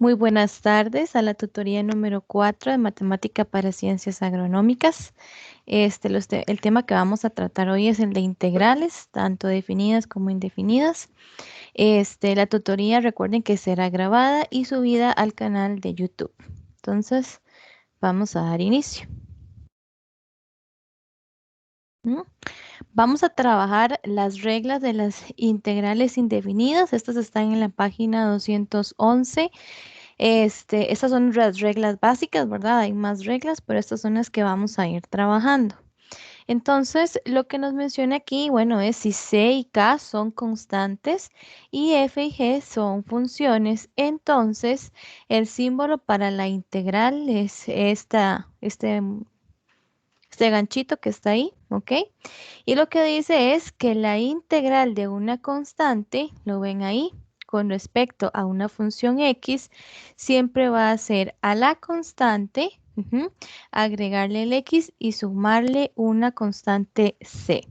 Muy buenas tardes a la tutoría número 4 de Matemática para Ciencias Agronómicas. El tema que vamos a tratar hoy es el de integrales, tanto definidas como indefinidas. La tutoría, recuerden que será grabada y subida al canal de YouTube. Entonces, vamos a dar inicio. ¿Mm? Vamos a trabajar las reglas de las integrales indefinidas. Estas están en la página 211. Estas son las reglas básicas, ¿verdad? Hay más reglas, pero estas son las que vamos a ir trabajando. Entonces, lo que nos menciona aquí, bueno, es si C y K son constantes y F y G son funciones, entonces el símbolo para la integral es este ganchito que está ahí, ¿ok? Y lo que dice es que la integral de una constante, lo ven ahí, con respecto a una función x, siempre va a ser a la constante, agregarle el x y sumarle una constante c.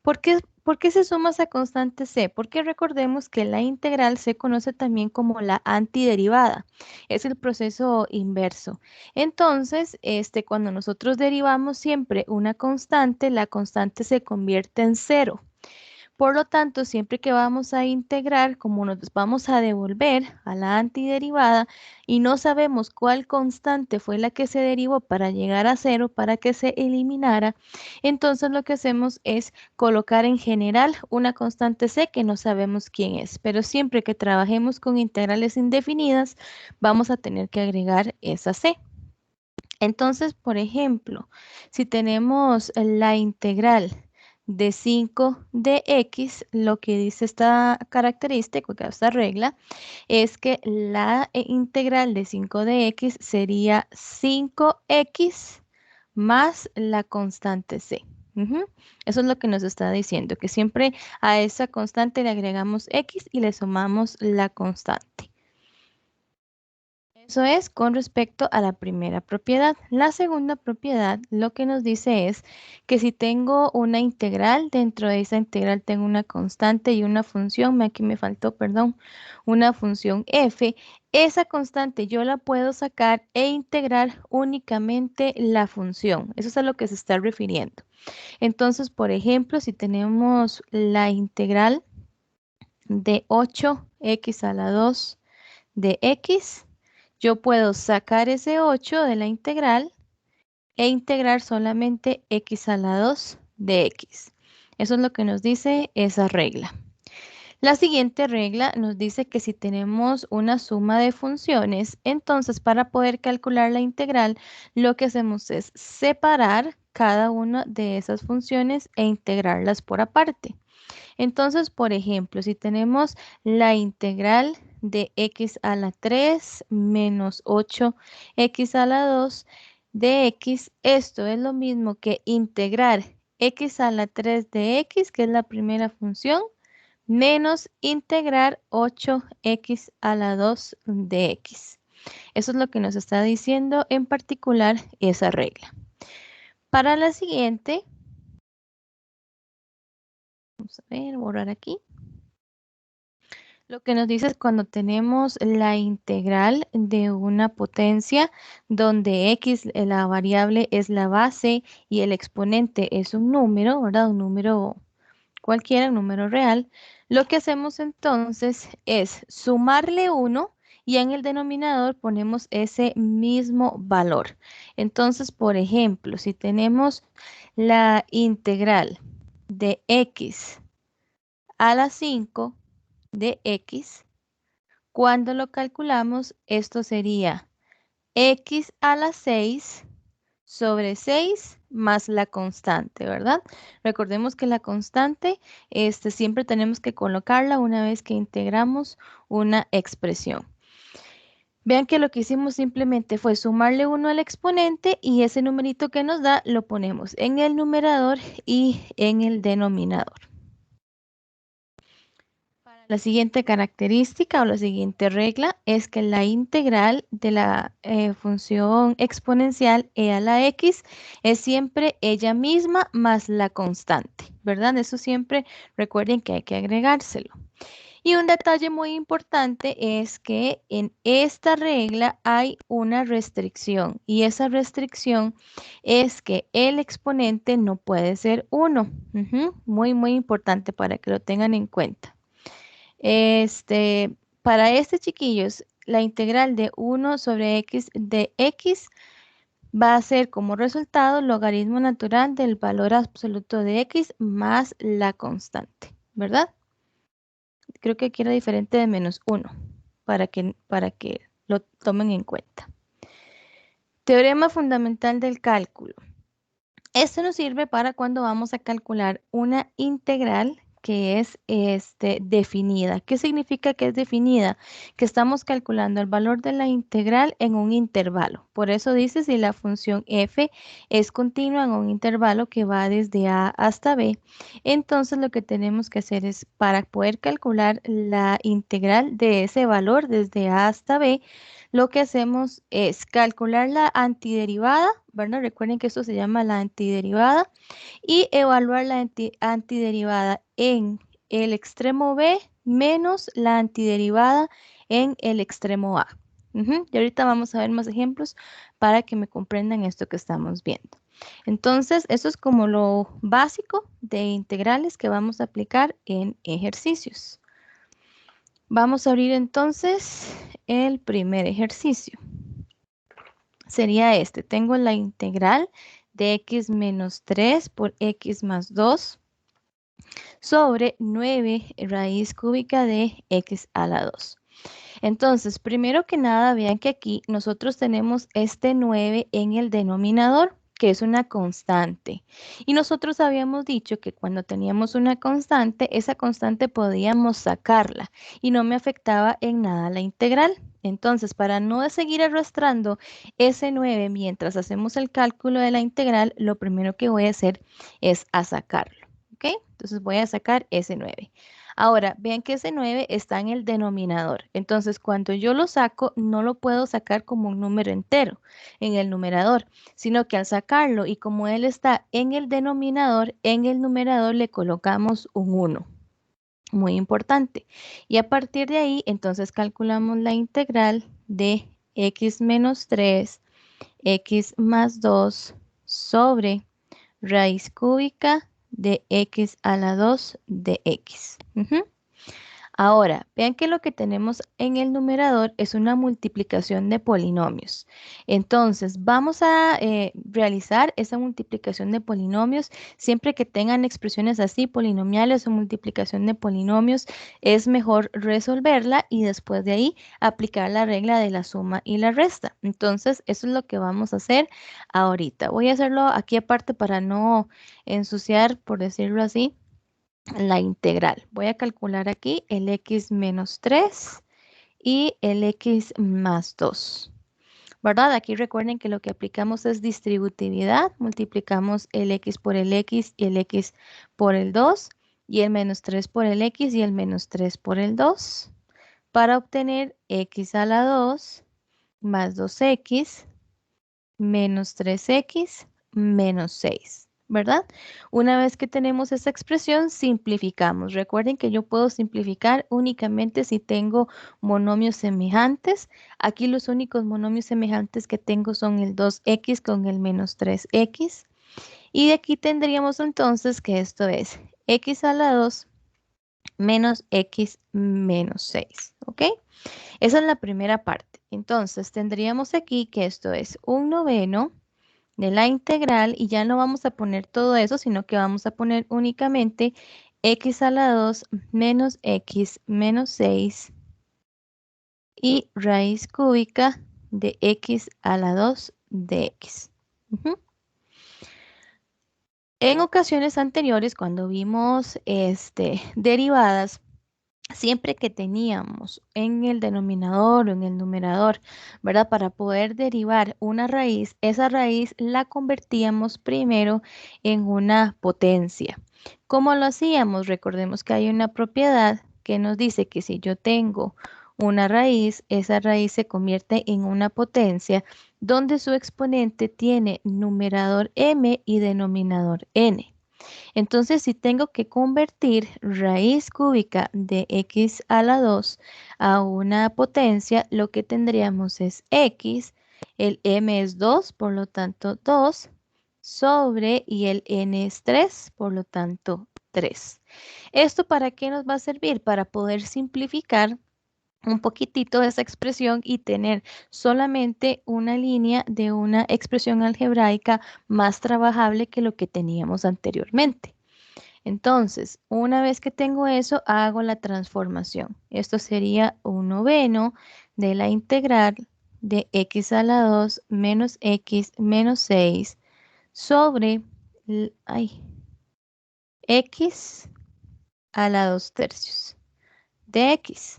¿Por qué se suma esa constante c? Porque recordemos que la integral se conoce también como la antiderivada. Es el proceso inverso. Entonces, cuando nosotros derivamos siempre una constante, la constante se convierte en cero. Por lo tanto, siempre que vamos a integrar, como nos vamos a devolver a la antiderivada y no sabemos cuál constante fue la que se derivó para llegar a cero, para que se eliminara, entonces lo que hacemos es colocar en general una constante c que no sabemos quién es. Pero siempre que trabajemos con integrales indefinidas, vamos a tener que agregar esa c. Entonces, por ejemplo, si tenemos la integral de 5 de x, lo que dice esta característica, esta regla, es que la integral de 5 de x sería 5x más la constante c. Eso es lo que nos está diciendo, que siempre a esa constante le agregamos x y le sumamos la constante. Eso es con respecto a la primera propiedad. La segunda propiedad lo que nos dice es que si tengo una integral, dentro de esa integral tengo una constante y una función, aquí me faltó, perdón, una función f, esa constante yo la puedo sacar e integrar únicamente la función. Eso es a lo que se está refiriendo. Entonces, por ejemplo, si tenemos la integral de 8x a la 2 de x, yo puedo sacar ese 8 de la integral e integrar solamente x a la 2 de x. Eso es lo que nos dice esa regla. La siguiente regla nos dice que si tenemos una suma de funciones, entonces para poder calcular la integral, lo que hacemos es separar cada una de esas funciones e integrarlas por aparte. Entonces, por ejemplo, si tenemos la integral de x a la 3 menos 8x a la 2 de x, esto es lo mismo que integrar x a la 3 de x, que es la primera función, menos integrar 8x a la 2 de x. Eso es lo que nos está diciendo en particular esa regla. Para la siguiente, vamos a ver, borrar aquí. Lo que nos dice es cuando tenemos la integral de una potencia donde x, la variable, es la base y el exponente es un número, ¿verdad? Un número cualquiera, un número real. Lo que hacemos entonces es sumarle 1 y en el denominador ponemos ese mismo valor. Entonces, por ejemplo, si tenemos la integral de x a la 5 de x, cuando lo calculamos, esto sería x a la 6 sobre 6 más la constante, ¿verdad? Recordemos que la constante siempre tenemos que colocarla una vez que integramos una expresión. Vean que lo que hicimos simplemente fue sumarle 1 al exponente y ese numerito que nos da lo ponemos en el numerador y en el denominador. La siguiente característica o la siguiente regla es que la integral de la función exponencial e a la x es siempre ella misma más la constante, ¿verdad? Eso siempre recuerden que hay que agregárselo. Y un detalle muy importante es que en esta regla hay una restricción y esa restricción es que el exponente no puede ser 1. Muy, muy importante para que lo tengan en cuenta. Para este, chiquillos, la integral de 1 sobre x de x va a ser como resultado el logaritmo natural del valor absoluto de x más la constante, ¿verdad? Creo que aquí era diferente de menos 1 para que lo tomen en cuenta. Teorema fundamental del cálculo. Esto nos sirve para cuando vamos a calcular una integral que es definida. ¿Qué significa que es definida? Que estamos calculando el valor de la integral en un intervalo. Por eso dice si la función f es continua en un intervalo que va desde a hasta b. Entonces lo que tenemos que hacer es para poder calcular la integral de ese valor desde a hasta b, lo que hacemos es calcular la antiderivada, ¿verdad? Recuerden que esto se llama la antiderivada y evaluar la antiderivada en el extremo B menos la antiderivada en el extremo A. Y ahorita vamos a ver más ejemplos para que me comprendan esto que estamos viendo. Entonces, eso es como lo básico de integrales que vamos a aplicar en ejercicios. Vamos a abrir entonces el primer ejercicio. Sería este. Tengo la integral de x menos 3 por x más 2 sobre 9 raíz cúbica de x a la 2. Entonces, primero que nada, vean que aquí nosotros tenemos este 9 en el denominador, que es una constante. Y nosotros habíamos dicho que cuando teníamos una constante, esa constante podíamos sacarla y no me afectaba en nada la integral. Entonces, para no seguir arrastrando ese 9 mientras hacemos el cálculo de la integral, lo primero que voy a hacer es a sacarlo. ¿Ok? Entonces voy a sacar ese 9. Ahora, vean que ese 9 está en el denominador. Entonces, cuando yo lo saco, no lo puedo sacar como un número entero en el numerador, sino que al sacarlo y como él está en el denominador, en el numerador le colocamos un 1. Muy importante. Y a partir de ahí, entonces calculamos la integral de x menos 3, x más 2 sobre raíz cúbica de x a la 2 de x. Ahora, vean que lo que tenemos en el numerador es una multiplicación de polinomios. Entonces, vamos a realizar esa multiplicación de polinomios siempre que tengan expresiones así, polinomiales o multiplicación de polinomios, es mejor resolverla y después de ahí aplicar la regla de la suma y la resta. Entonces, eso es lo que vamos a hacer ahorita. Voy a hacerlo aquí aparte para no ensuciar, por decirlo así, la integral. Voy a calcular aquí el x menos 3 y el x más 2. ¿Verdad? Aquí recuerden que lo que aplicamos es distributividad. Multiplicamos el x por el x y el x por el 2 y el menos 3 por el x y el menos 3 por el 2 para obtener x a la 2 más 2x menos 3x menos 6. ¿Verdad? Una vez que tenemos esa expresión, simplificamos. Recuerden que yo puedo simplificar únicamente si tengo monomios semejantes. Aquí los únicos monomios semejantes que tengo son el 2x con el menos 3x. Y de aquí tendríamos entonces que esto es x a la 2 menos x menos 6. ¿Ok? Esa es la primera parte. Entonces tendríamos aquí que esto es 1/9 de la integral y ya no vamos a poner todo eso, sino que vamos a poner únicamente x a la 2 menos x menos 6 y raíz cúbica de x a la 2 de x. En ocasiones anteriores, cuando vimos derivadas, siempre que teníamos en el denominador o en el numerador, ¿verdad? Para poder derivar una raíz, esa raíz la convertíamos primero en una potencia. ¿Cómo lo hacíamos? Recordemos que hay una propiedad que nos dice que si yo tengo una raíz, esa raíz se convierte en una potencia donde su exponente tiene numerador m y denominador n. Entonces, si tengo que convertir raíz cúbica de x a la 2 a una potencia, lo que tendríamos es x, el m es 2, por lo tanto 2, sobre, y el n es 3, por lo tanto 3. ¿Esto para qué nos va a servir? Para poder simplificar un poquitito esa expresión y tener solamente una línea de una expresión algebraica más trabajable que lo que teníamos anteriormente. Entonces, una vez que tengo eso, hago la transformación. Esto sería un noveno de la integral de x a la 2 menos x menos 6 sobre x a la 2 tercios de x.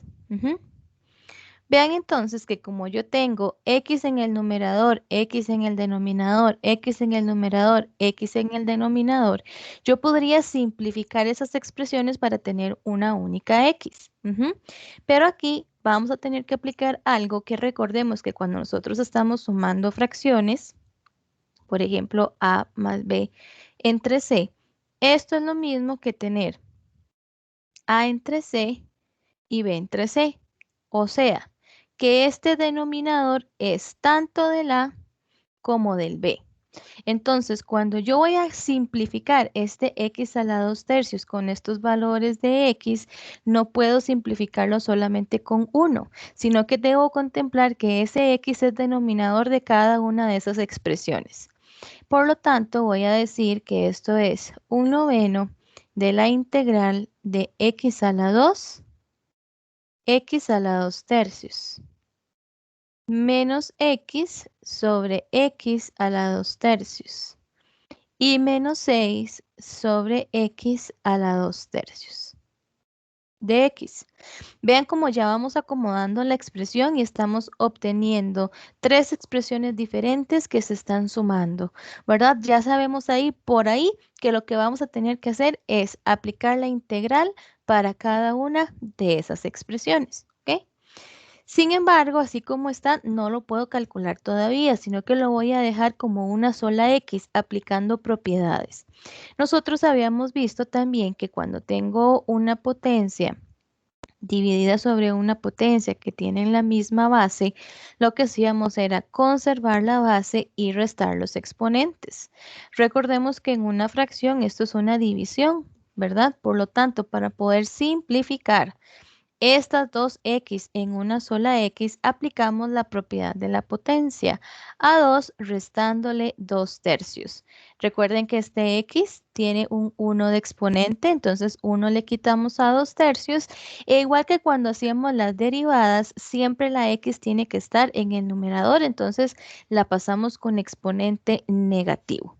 Vean entonces que como yo tengo x en el numerador, x en el denominador, x en el numerador, x en el denominador, yo podría simplificar esas expresiones para tener una única x. Pero aquí vamos a tener que aplicar algo que recordemos que cuando nosotros estamos sumando fracciones, por ejemplo, a más b entre c, esto es lo mismo que tener a entre c y b entre c. O sea, que este denominador es tanto del A como del B. Entonces, cuando yo voy a simplificar este x a la 2 tercios con estos valores de x, no puedo simplificarlo solamente con 1, sino que debo contemplar que ese x es denominador de cada una de esas expresiones. Por lo tanto, voy a decir que esto es un noveno de la integral de x a la 2, x a la 2 tercios, menos x sobre x a la 2 tercios y menos 6 sobre x a la 2 tercios de x. Vean cómo ya vamos acomodando la expresión y estamos obteniendo tres expresiones diferentes que se están sumando, ¿verdad? Ya sabemos ahí, por ahí, que lo que vamos a tener que hacer es aplicar la integral para cada una de esas expresiones, ¿ok? Sin embargo, así como está, no lo puedo calcular todavía, sino que lo voy a dejar como una sola x aplicando propiedades. Nosotros habíamos visto también que cuando tengo una potencia dividida sobre una potencia que tienen la misma base, lo que hacíamos era conservar la base y restar los exponentes. Recordemos que en una fracción esto es una división, ¿verdad? Por lo tanto, para poder simplificar estas dos x en una sola x, aplicamos la propiedad de la potencia a 2 restándole 2 tercios. Recuerden que este x tiene un 1 de exponente, entonces 1 le quitamos a 2 tercios. E igual que cuando hacíamos las derivadas, siempre la x tiene que estar en el numerador, entonces la pasamos con exponente negativo.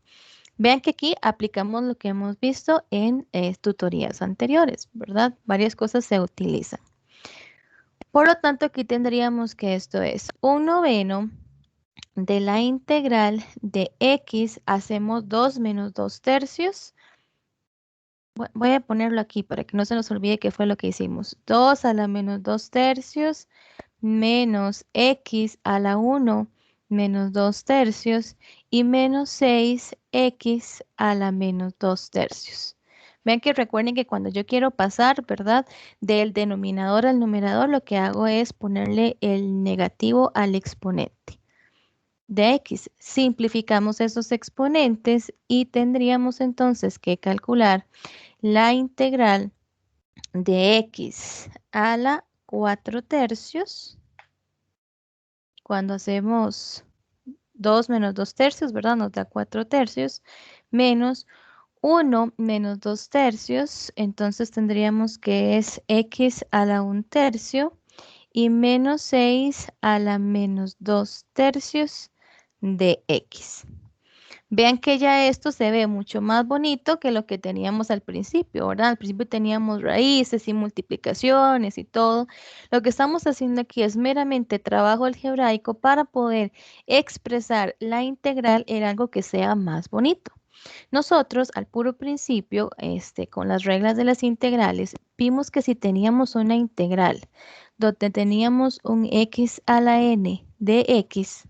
Vean que aquí aplicamos lo que hemos visto en tutorías anteriores, ¿verdad? Varias cosas se utilizan. Por lo tanto, aquí tendríamos que esto es un noveno de la integral de x, hacemos 2 menos 2 tercios. Voy a ponerlo aquí para que no se nos olvide qué fue lo que hicimos. 2 a la menos 2 tercios menos x a la 1 menos 2 tercios y menos 6x a la menos 2 tercios. Vean que recuerden que cuando yo quiero pasar, ¿verdad? Del denominador al numerador, lo que hago es ponerle el negativo al exponente de x. Simplificamos esos exponentes y tendríamos entonces que calcular la integral de x a la 4 tercios. Cuando hacemos 2 menos 2 tercios, ¿verdad? Nos da 4 tercios, menos 1 menos 2 tercios, entonces tendríamos que es x a la 1 tercio y menos 6 a la menos 2 tercios de x. Vean que ya esto se ve mucho más bonito que lo que teníamos al principio, ¿verdad? Al principio teníamos raíces y multiplicaciones y todo. Lo que estamos haciendo aquí es meramente trabajo algebraico para poder expresar la integral en algo que sea más bonito. Nosotros al puro principio, con las reglas de las integrales, vimos que si teníamos una integral donde teníamos un x a la n de x,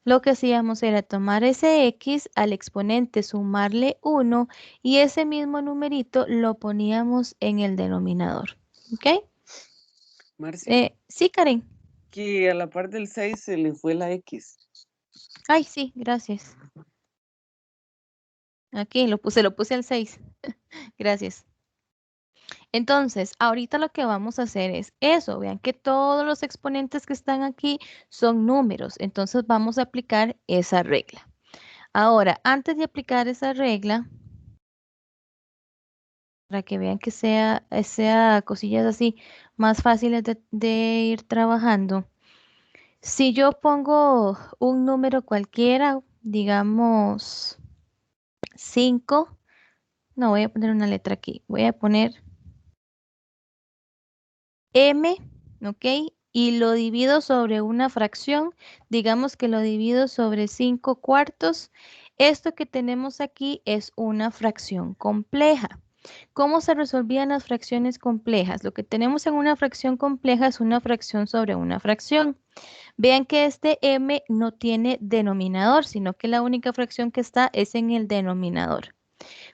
Lo que hacíamos era tomar ese x, al exponente sumarle 1 y ese mismo numerito lo poníamos en el denominador. ¿Ok? Marcia, Sí, Karen. que a la parte del 6 se le fue la X. Ay, sí, gracias. Aquí lo puse al 6. Gracias. Entonces, ahorita lo que vamos a hacer es eso. Vean que todos los exponentes que están aquí son números. Entonces, vamos a aplicar esa regla. Ahora, antes de aplicar esa regla, para que vean que sea cosillas así más fáciles de ir trabajando. Si yo pongo un número cualquiera, digamos 5, no voy a poner una letra aquí, voy a poner M, ¿ok? Y lo divido sobre una fracción, digamos que lo divido sobre 5 cuartos. Esto que tenemos aquí es una fracción compleja. ¿Cómo se resolvían las fracciones complejas? Lo que tenemos en una fracción compleja es una fracción sobre una fracción. Vean que este m no tiene denominador, sino que la única fracción que está es en el denominador.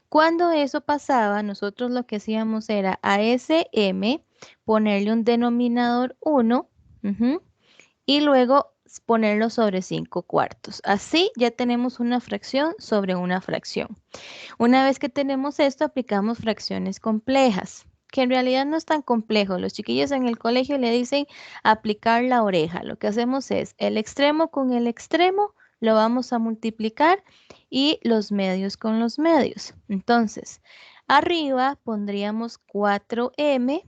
Cuando eso pasaba, nosotros lo que hacíamos era a ese m ponerle un denominador 1 y luego ponerlo sobre 5 cuartos. Así ya tenemos una fracción sobre una fracción. Una vez que tenemos esto, aplicamos fracciones complejas, que en realidad no es tan complejo. Los chiquillos en el colegio le dicen aplicar la oreja. Lo que hacemos es el extremo con el extremo lo vamos a multiplicar y los medios con los medios. Entonces, arriba pondríamos 4m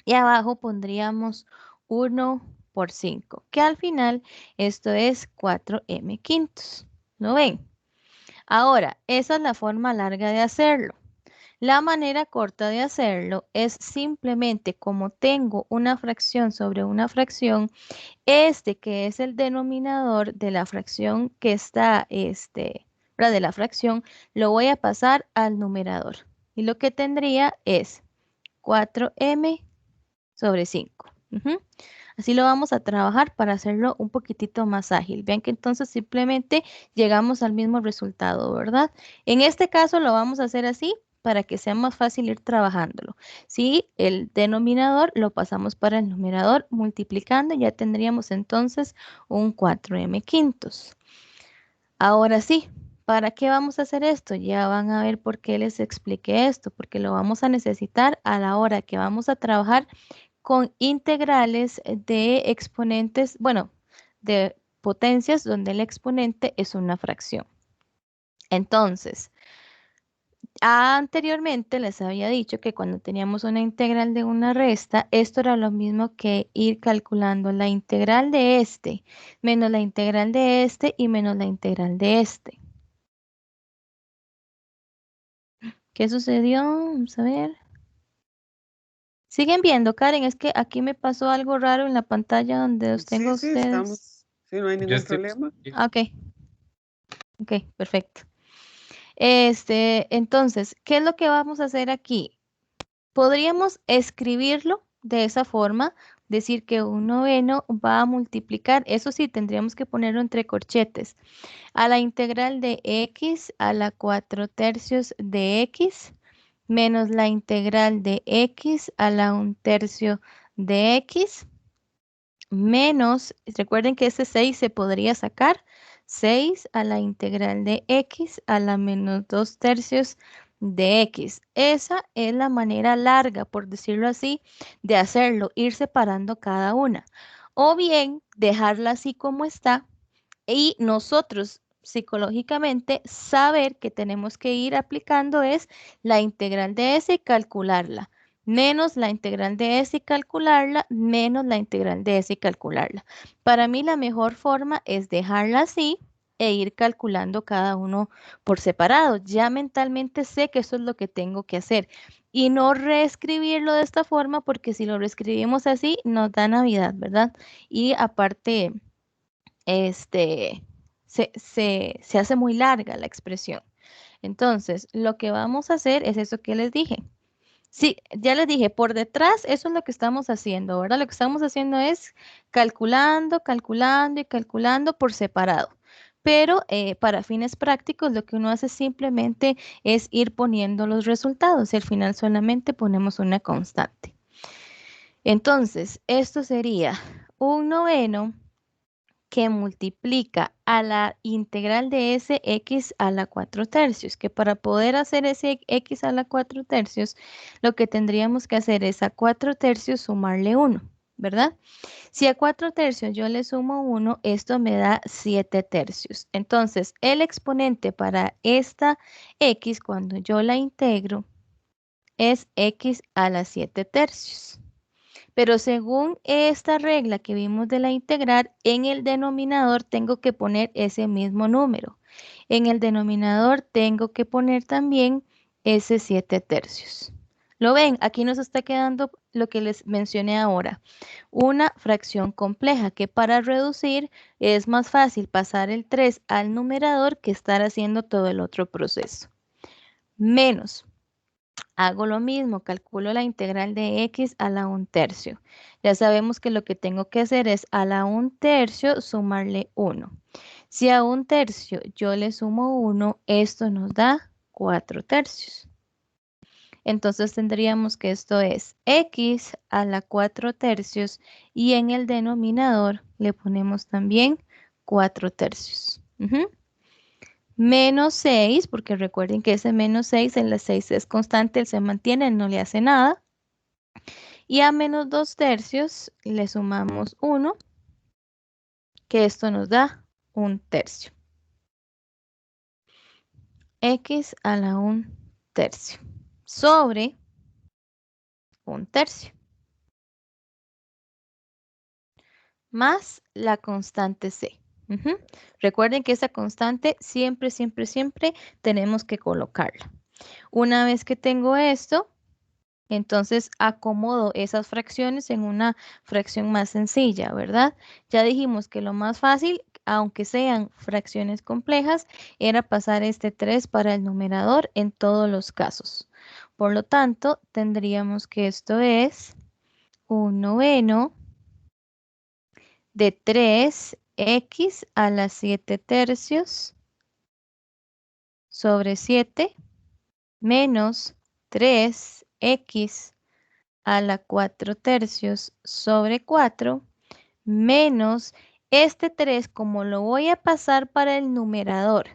y abajo pondríamos 1 por 5, que al final esto es 4m quintos. ¿Lo ven? Ahora, esa es la forma larga de hacerlo. La manera corta de hacerlo es simplemente como tengo una fracción sobre una fracción, este que es el denominador de la fracción que está, ¿verdad? De la fracción, lo voy a pasar al numerador. Y lo que tendría es 4m sobre 5. Así lo vamos a trabajar para hacerlo un poquitito más ágil. Vean que entonces simplemente llegamos al mismo resultado, ¿verdad? En este caso lo vamos a hacer así para que sea más fácil ir trabajándolo. Si el denominador lo pasamos para el numerador multiplicando, ya tendríamos entonces un 4m quintos. Ahora sí, ¿para qué vamos a hacer esto? Ya van a ver por qué les expliqué esto, porque lo vamos a necesitar a la hora que vamos a trabajar con integrales de exponentes, bueno, de potencias donde el exponente es una fracción. Entonces, anteriormente les había dicho que cuando teníamos una integral de una resta, esto era lo mismo que ir calculando la integral de este, menos la integral de este y menos la integral de este. ¿Qué sucedió? Vamos a ver. Siguen viendo, Karen, es que aquí me pasó algo raro en la pantalla donde los tengo Sí, a sí, ustedes. estamos. Sí, no hay Yo ningún estoy. problema. Ok, ok, perfecto. Entonces, ¿qué es lo que vamos a hacer aquí? Podríamos escribirlo de esa forma, decir que un noveno va a multiplicar, eso sí, tendríamos que ponerlo entre corchetes, a la integral de x a la 4/3 de x menos la integral de x a la 1/3 de x menos, recuerden que ese 6 se podría sacar, 6 a la integral de x a la menos 2/3 de x. Esa es la manera larga, por decirlo así, de hacerlo, ir separando cada una. O bien dejarla así como está y nosotros psicológicamente saber que tenemos que ir aplicando es la integral de s y calcularla, menos la integral de s y calcularla, menos la integral de s y calcularla. Para mí la mejor forma es dejarla así e ir calculando cada uno por separado. Ya mentalmente sé que eso es lo que tengo que hacer y no reescribirlo de esta forma porque si lo reescribimos así nos da Navidad, ¿verdad? Y aparte se hace muy larga la expresión. Entonces, lo que vamos a hacer es eso que les dije. Sí, ya les dije, por detrás eso es lo que estamos haciendo, ¿verdad? Lo que estamos haciendo es calculando, calculando y calculando por separado. Pero para fines prácticos lo que uno hace simplemente es ir poniendo los resultados y al final solamente ponemos una constante. Entonces, esto sería un noveno que multiplica a la integral de ese x a la 4 tercios, que para poder hacer ese x a la 4 tercios, lo que tendríamos que hacer es a 4 tercios sumarle 1, ¿verdad? Si a 4 tercios yo le sumo 1, esto me da 7 tercios. Entonces, el exponente para esta x, cuando yo la integro, es x a la 7 tercios. Pero según esta regla que vimos de la integral, en el denominador tengo que poner ese mismo número. En el denominador tengo que poner también ese 7 tercios. ¿Lo ven? Aquí nos está quedando lo que les mencioné ahora. Una fracción compleja que para reducir es más fácil pasar el 3 al numerador que estar haciendo todo el otro proceso. Menos. Hago lo mismo, calculo la integral de x a la 1 tercio. Ya sabemos que lo que tengo que hacer es a la 1 tercio sumarle 1. Si a 1 tercio yo le sumo 1, esto nos da 4 tercios. Entonces tendríamos que esto es x a la 4 tercios y en el denominador le ponemos también 4 tercios. Menos 6, porque recuerden que ese menos 6, en la 6 es constante, él se mantiene, él no le hace nada. Y a menos 2 tercios le sumamos 1, que esto nos da 1 tercio. X a la 1 tercio sobre 1 tercio. Más la constante C. Recuerden que esa constante siempre, siempre, siempre tenemos que colocarla. Una vez que tengo esto, entonces acomodo esas fracciones en una fracción más sencilla, ¿verdad? Ya dijimos que lo más fácil, aunque sean fracciones complejas, era pasar este 3 para el numerador en todos los casos. Por lo tanto, tendríamos que esto es un noveno de 3x a la 7 tercios sobre 7 menos 3x a la 4 tercios sobre 4 menos este 3, como lo voy a pasar para el numerador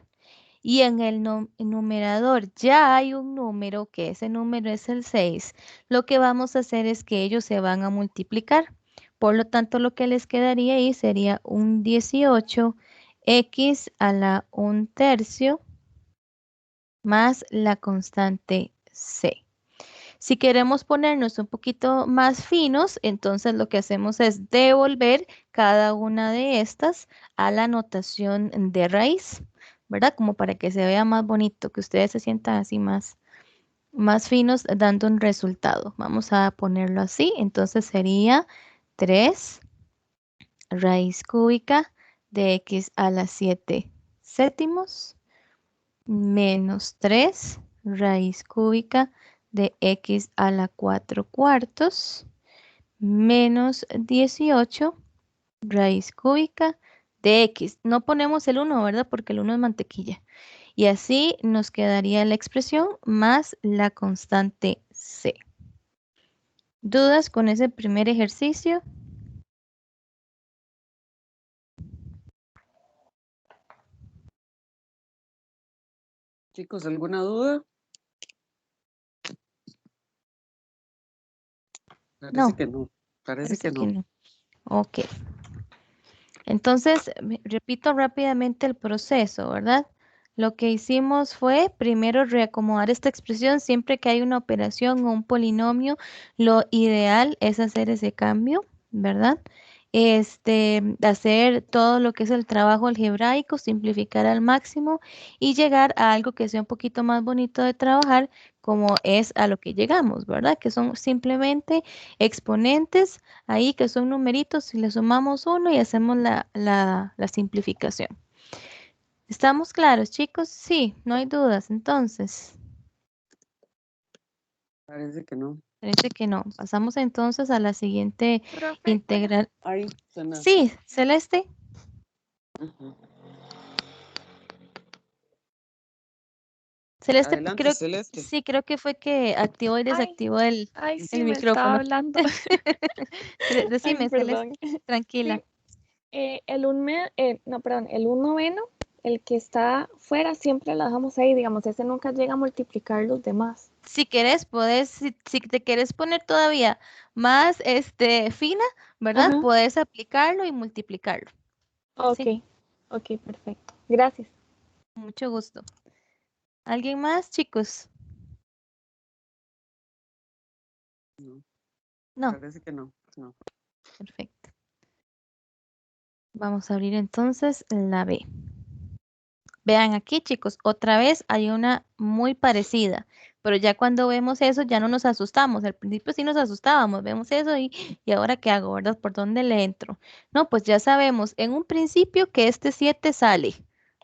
y en el numerador ya hay un número, que ese número es el 6, lo que vamos a hacer es que ellos se van a multiplicar. Por lo tanto, lo que les quedaría ahí sería un 18x a la 1 tercio más la constante C. Si queremos ponernos un poquito más finos, entonces lo que hacemos es devolver cada una de estas a la notación de raíz, ¿verdad? Como para que se vea más bonito, que ustedes se sientan así más finos dando un resultado. Vamos a ponerlo así, entonces sería 3 raíz cúbica de x a la 7 séptimos menos 3 raíz cúbica de x a la 4 cuartos menos 18 raíz cúbica de x. No ponemos el 1, ¿verdad? Porque el 1 es mantequilla. Y así nos quedaría la expresión más la constante c. ¿Dudas con ese primer ejercicio? Chicos, ¿alguna duda? Parece No, que no. Parece parece que que no. no. Ok. Entonces, repito rápidamente el proceso, ¿verdad? Lo que hicimos fue primero reacomodar esta expresión. Siempre que hay una operación o un polinomio, lo ideal es hacer ese cambio, ¿verdad? Hacer todo lo que es el trabajo algebraico, simplificar al máximo y llegar a algo que sea un poquito más bonito de trabajar, como es a lo que llegamos, ¿verdad? Que son simplemente exponentes ahí que son numeritos, si le sumamos uno y hacemos la simplificación. ¿Estamos claros, chicos? Sí, no hay dudas, entonces. Parece que no. Parece que no. Pasamos entonces a la siguiente Profe, integral. Ahí suena. Sí, Celeste. Ujú. Celeste, Adelante, Celeste. sí, creo que fue que activó y ay, desactivó el sí, me estaba micrófono. hablando. Ay, Decime, Celeste, perdón. tranquila. Sí, no, perdón, el 1 noveno, el que está fuera, siempre lo dejamos ahí, digamos, ese nunca llega a multiplicar los demás. Si querés, podés, si te querés poner todavía más fina, ¿verdad? Ajá, Podés aplicarlo y multiplicarlo. ok, Sí, ok, perfecto. Gracias. mucho gusto. ¿Alguien más, chicos? No, No, parece que no. No. perfecto. Vamos a abrir entonces la B. Vean aquí, chicos, otra vez hay una muy parecida, pero ya cuando vemos eso ya no nos asustamos. Al principio sí nos asustábamos, vemos eso y ahora ¿qué hago, verdad? ¿Por dónde le entro? No, pues ya sabemos en un principio que este 7 sale,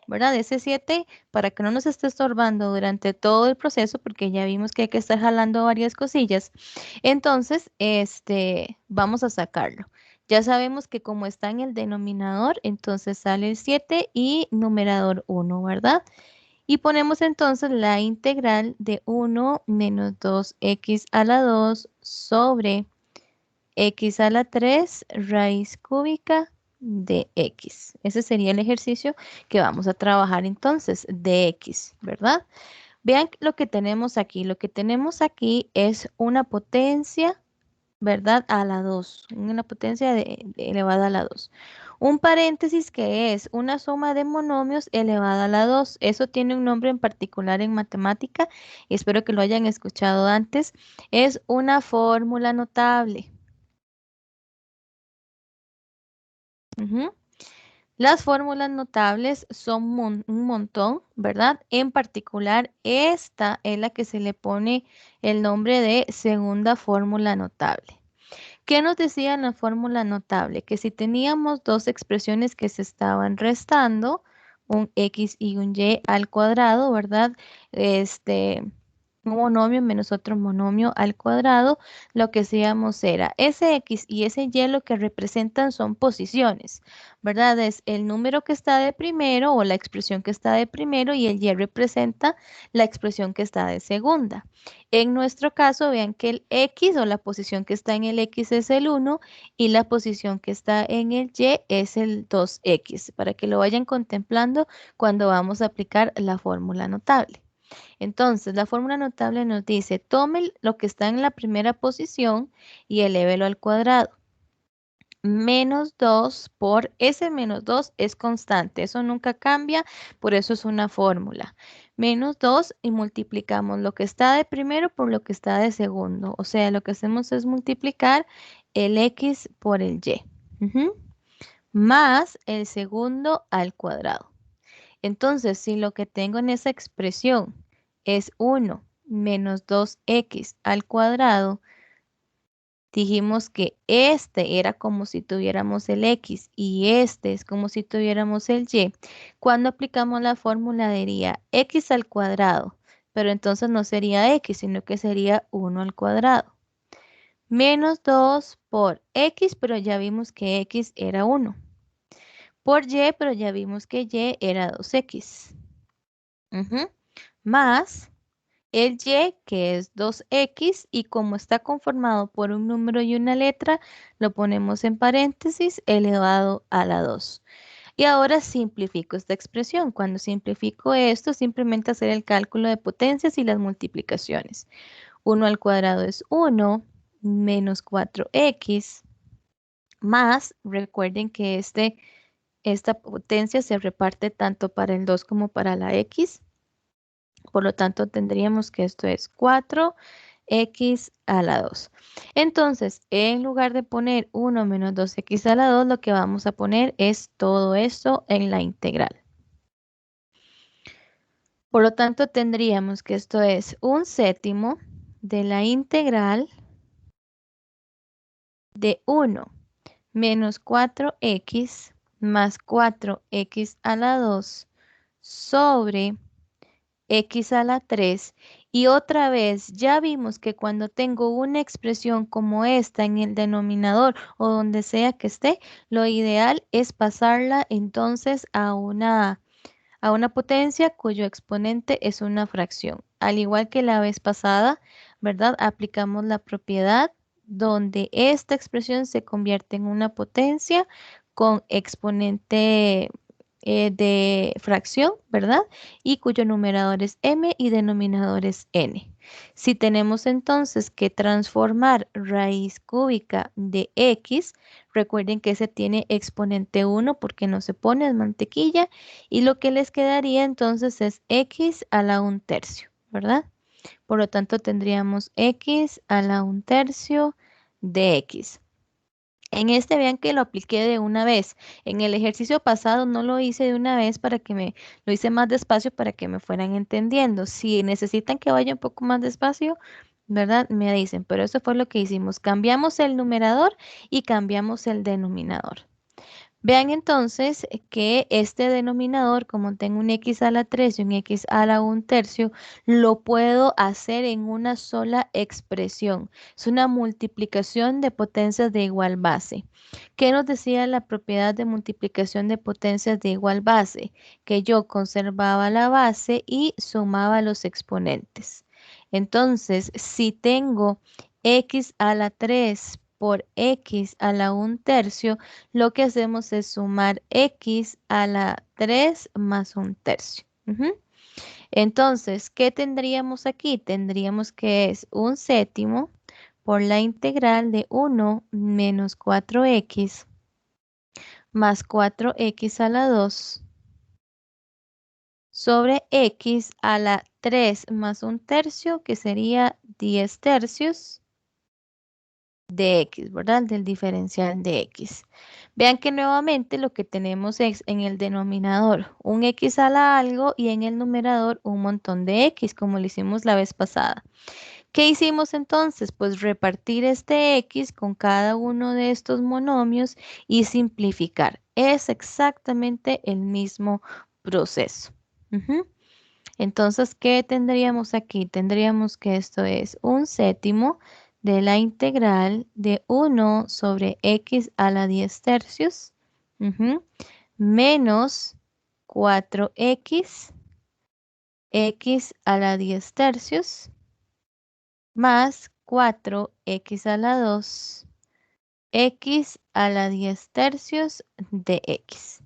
¿verdad? Ese 7 para que no nos esté estorbando durante todo el proceso, porque ya vimos que hay que estar jalando varias cosillas. Entonces, vamos a sacarlo. Ya sabemos que como está en el denominador, entonces sale el 7 y numerador 1, ¿verdad? Y ponemos entonces la integral de 1 menos 2x a la 2 sobre x a la 3 raíz cúbica de x. Ese sería el ejercicio que vamos a trabajar entonces de x, ¿verdad? Vean lo que tenemos aquí. Lo que tenemos aquí es una potencia, ¿verdad? A la 2, una potencia elevada a la 2. Un paréntesis que es una suma de monomios elevada a la 2. Eso tiene un nombre en particular en matemática y espero que lo hayan escuchado antes. Es una fórmula notable. Ujú. Las fórmulas notables son un montón, ¿verdad? En particular, esta es la que se le pone el nombre de segunda fórmula notable. ¿Qué nos decía en la fórmula notable? Que si teníamos dos expresiones que se estaban restando, un x y un y al cuadrado, ¿verdad? Un monomio menos otro monomio al cuadrado, lo que hacíamos era ese x y ese y lo que representan son posiciones, ¿verdad? Es el número que está de primero o la expresión que está de primero y el y representa la expresión que está de segunda. En nuestro caso, vean que el X o la posición que está en el X es el 1 y la posición que está en el Y es el 2X, para que lo vayan contemplando cuando vamos a aplicar la fórmula notable. Entonces, la fórmula notable nos dice, tome lo que está en la primera posición y elévelo al cuadrado. Menos 2 por ese menos 2 es constante, eso nunca cambia, por eso es una fórmula. Menos 2 y multiplicamos lo que está de primero por lo que está de segundo. O sea, lo que hacemos es multiplicar el x por el y. Ujú. Más el segundo al cuadrado. Entonces, si lo que tengo en esa expresión es 1 menos 2x al cuadrado, dijimos que este era como si tuviéramos el X y este es como si tuviéramos el Y. Cuando aplicamos la fórmula diría X al cuadrado, pero entonces no sería X, sino que sería 1 al cuadrado. Menos 2 por X, pero ya vimos que X era 1. Por Y, pero ya vimos que Y era 2X. Más el y, que es 2x, y como está conformado por un número y una letra, lo ponemos en paréntesis elevado a la 2. Y ahora simplifico esta expresión. Cuando simplifico esto, simplemente hacer el cálculo de potencias y las multiplicaciones. 1 al cuadrado es 1, menos 4x, más, recuerden que esta potencia se reparte tanto para el 2 como para la x. Por lo tanto, tendríamos que esto es 4x a la 2. Entonces, en lugar de poner 1 menos 2x a la 2, lo que vamos a poner es todo esto en la integral. Por lo tanto, tendríamos que esto es 1/7 de la integral de 1 menos 4x más 4x a la 2 sobre x a la 3 Y otra vez, ya vimos que cuando tengo una expresión como esta en el denominador o donde sea que esté, lo ideal es pasarla entonces a una potencia cuyo exponente es una fracción. Al igual que la vez pasada, ¿verdad? Aplicamos la propiedad donde esta expresión se convierte en una potencia con exponente de fracción, ¿verdad? Y cuyo numerador es m y denominador es n. Si tenemos entonces que transformar raíz cúbica de x, recuerden que ese tiene exponente 1 porque no se pone en mantequilla, y lo que les quedaría entonces es x a la 1/3, ¿verdad? Por lo tanto tendríamos x a la 1/3 de x. En este vean que lo apliqué de una vez. En el ejercicio pasado no lo hice de una vez para que lo hice más despacio para que me fueran entendiendo. Si necesitan que vaya un poco más despacio, ¿verdad? Me dicen, pero eso fue lo que hicimos. Cambiamos el numerador y cambiamos el denominador. Vean entonces que este denominador, como tengo un x a la 3 y un x a la 1/3, lo puedo hacer en una sola expresión. Es una multiplicación de potencias de igual base. ¿Qué nos decía la propiedad de multiplicación de potencias de igual base? Que yo conservaba la base y sumaba los exponentes. Entonces, si tengo x a la 3 por x a la 1/3, lo que hacemos es sumar x a la 3 más 1/3. Entonces, ¿qué tendríamos aquí? Tendríamos que es 1/7 por la integral de 1 menos 4x más 4x a la 2 sobre x a la 3 más 1/3, que sería 10/3 de x, ¿verdad? Del diferencial de x. Vean que nuevamente lo que tenemos es en el denominador un x a la algo y en el numerador un montón de x, como lo hicimos la vez pasada. ¿Qué hicimos entonces? Pues repartir este x con cada uno de estos monomios y simplificar. Es exactamente el mismo proceso. Entonces, ¿qué tendríamos aquí? Tendríamos que esto es 1/7 de la integral de 1 sobre x a la 10/3 menos 4x x a la 10/3 más 4x a la 2 x a la 10/3 de x.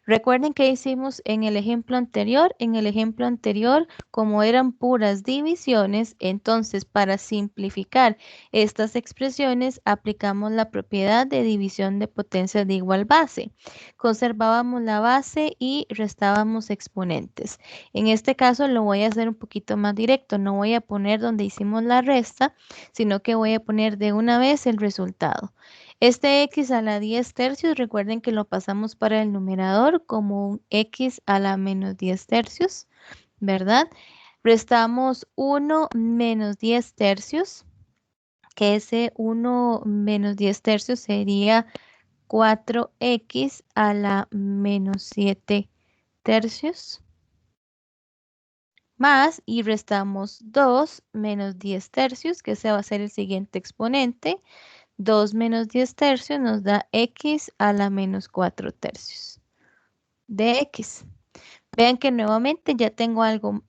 Recuerden que hicimos en el ejemplo anterior. En el ejemplo anterior, como eran puras divisiones, entonces para simplificar estas expresiones aplicamos la propiedad de división de potencias de igual base. Conservábamos la base y restábamos exponentes. En este caso lo voy a hacer un poquito más directo. No voy a poner donde hicimos la resta, sino que voy a poner de una vez el resultado. Este x a la 10/3, recuerden que lo pasamos para el numerador como un x a la menos 10/3, ¿verdad? Restamos 1 menos 10/3, que ese 1 menos 10/3 sería 4x a la menos 7/3, más, y restamos 2 menos 10/3, que ese va a ser el siguiente exponente. 2 menos 10/3 nos da x a la menos 4/3 de x. Vean que nuevamente ya tengo algo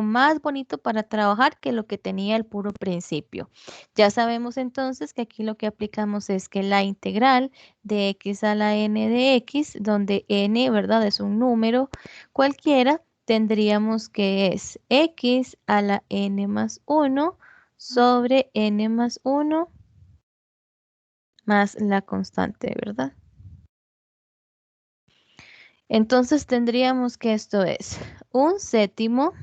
más bonito para trabajar que lo que tenía el puro principio. Ya sabemos entonces que aquí lo que aplicamos es que la integral de x a la n de x, donde n, ¿verdad? Es un número cualquiera, tendríamos que es x a la n más 1 sobre n más 1 más la constante, ¿verdad? Entonces tendríamos que esto es 1/7.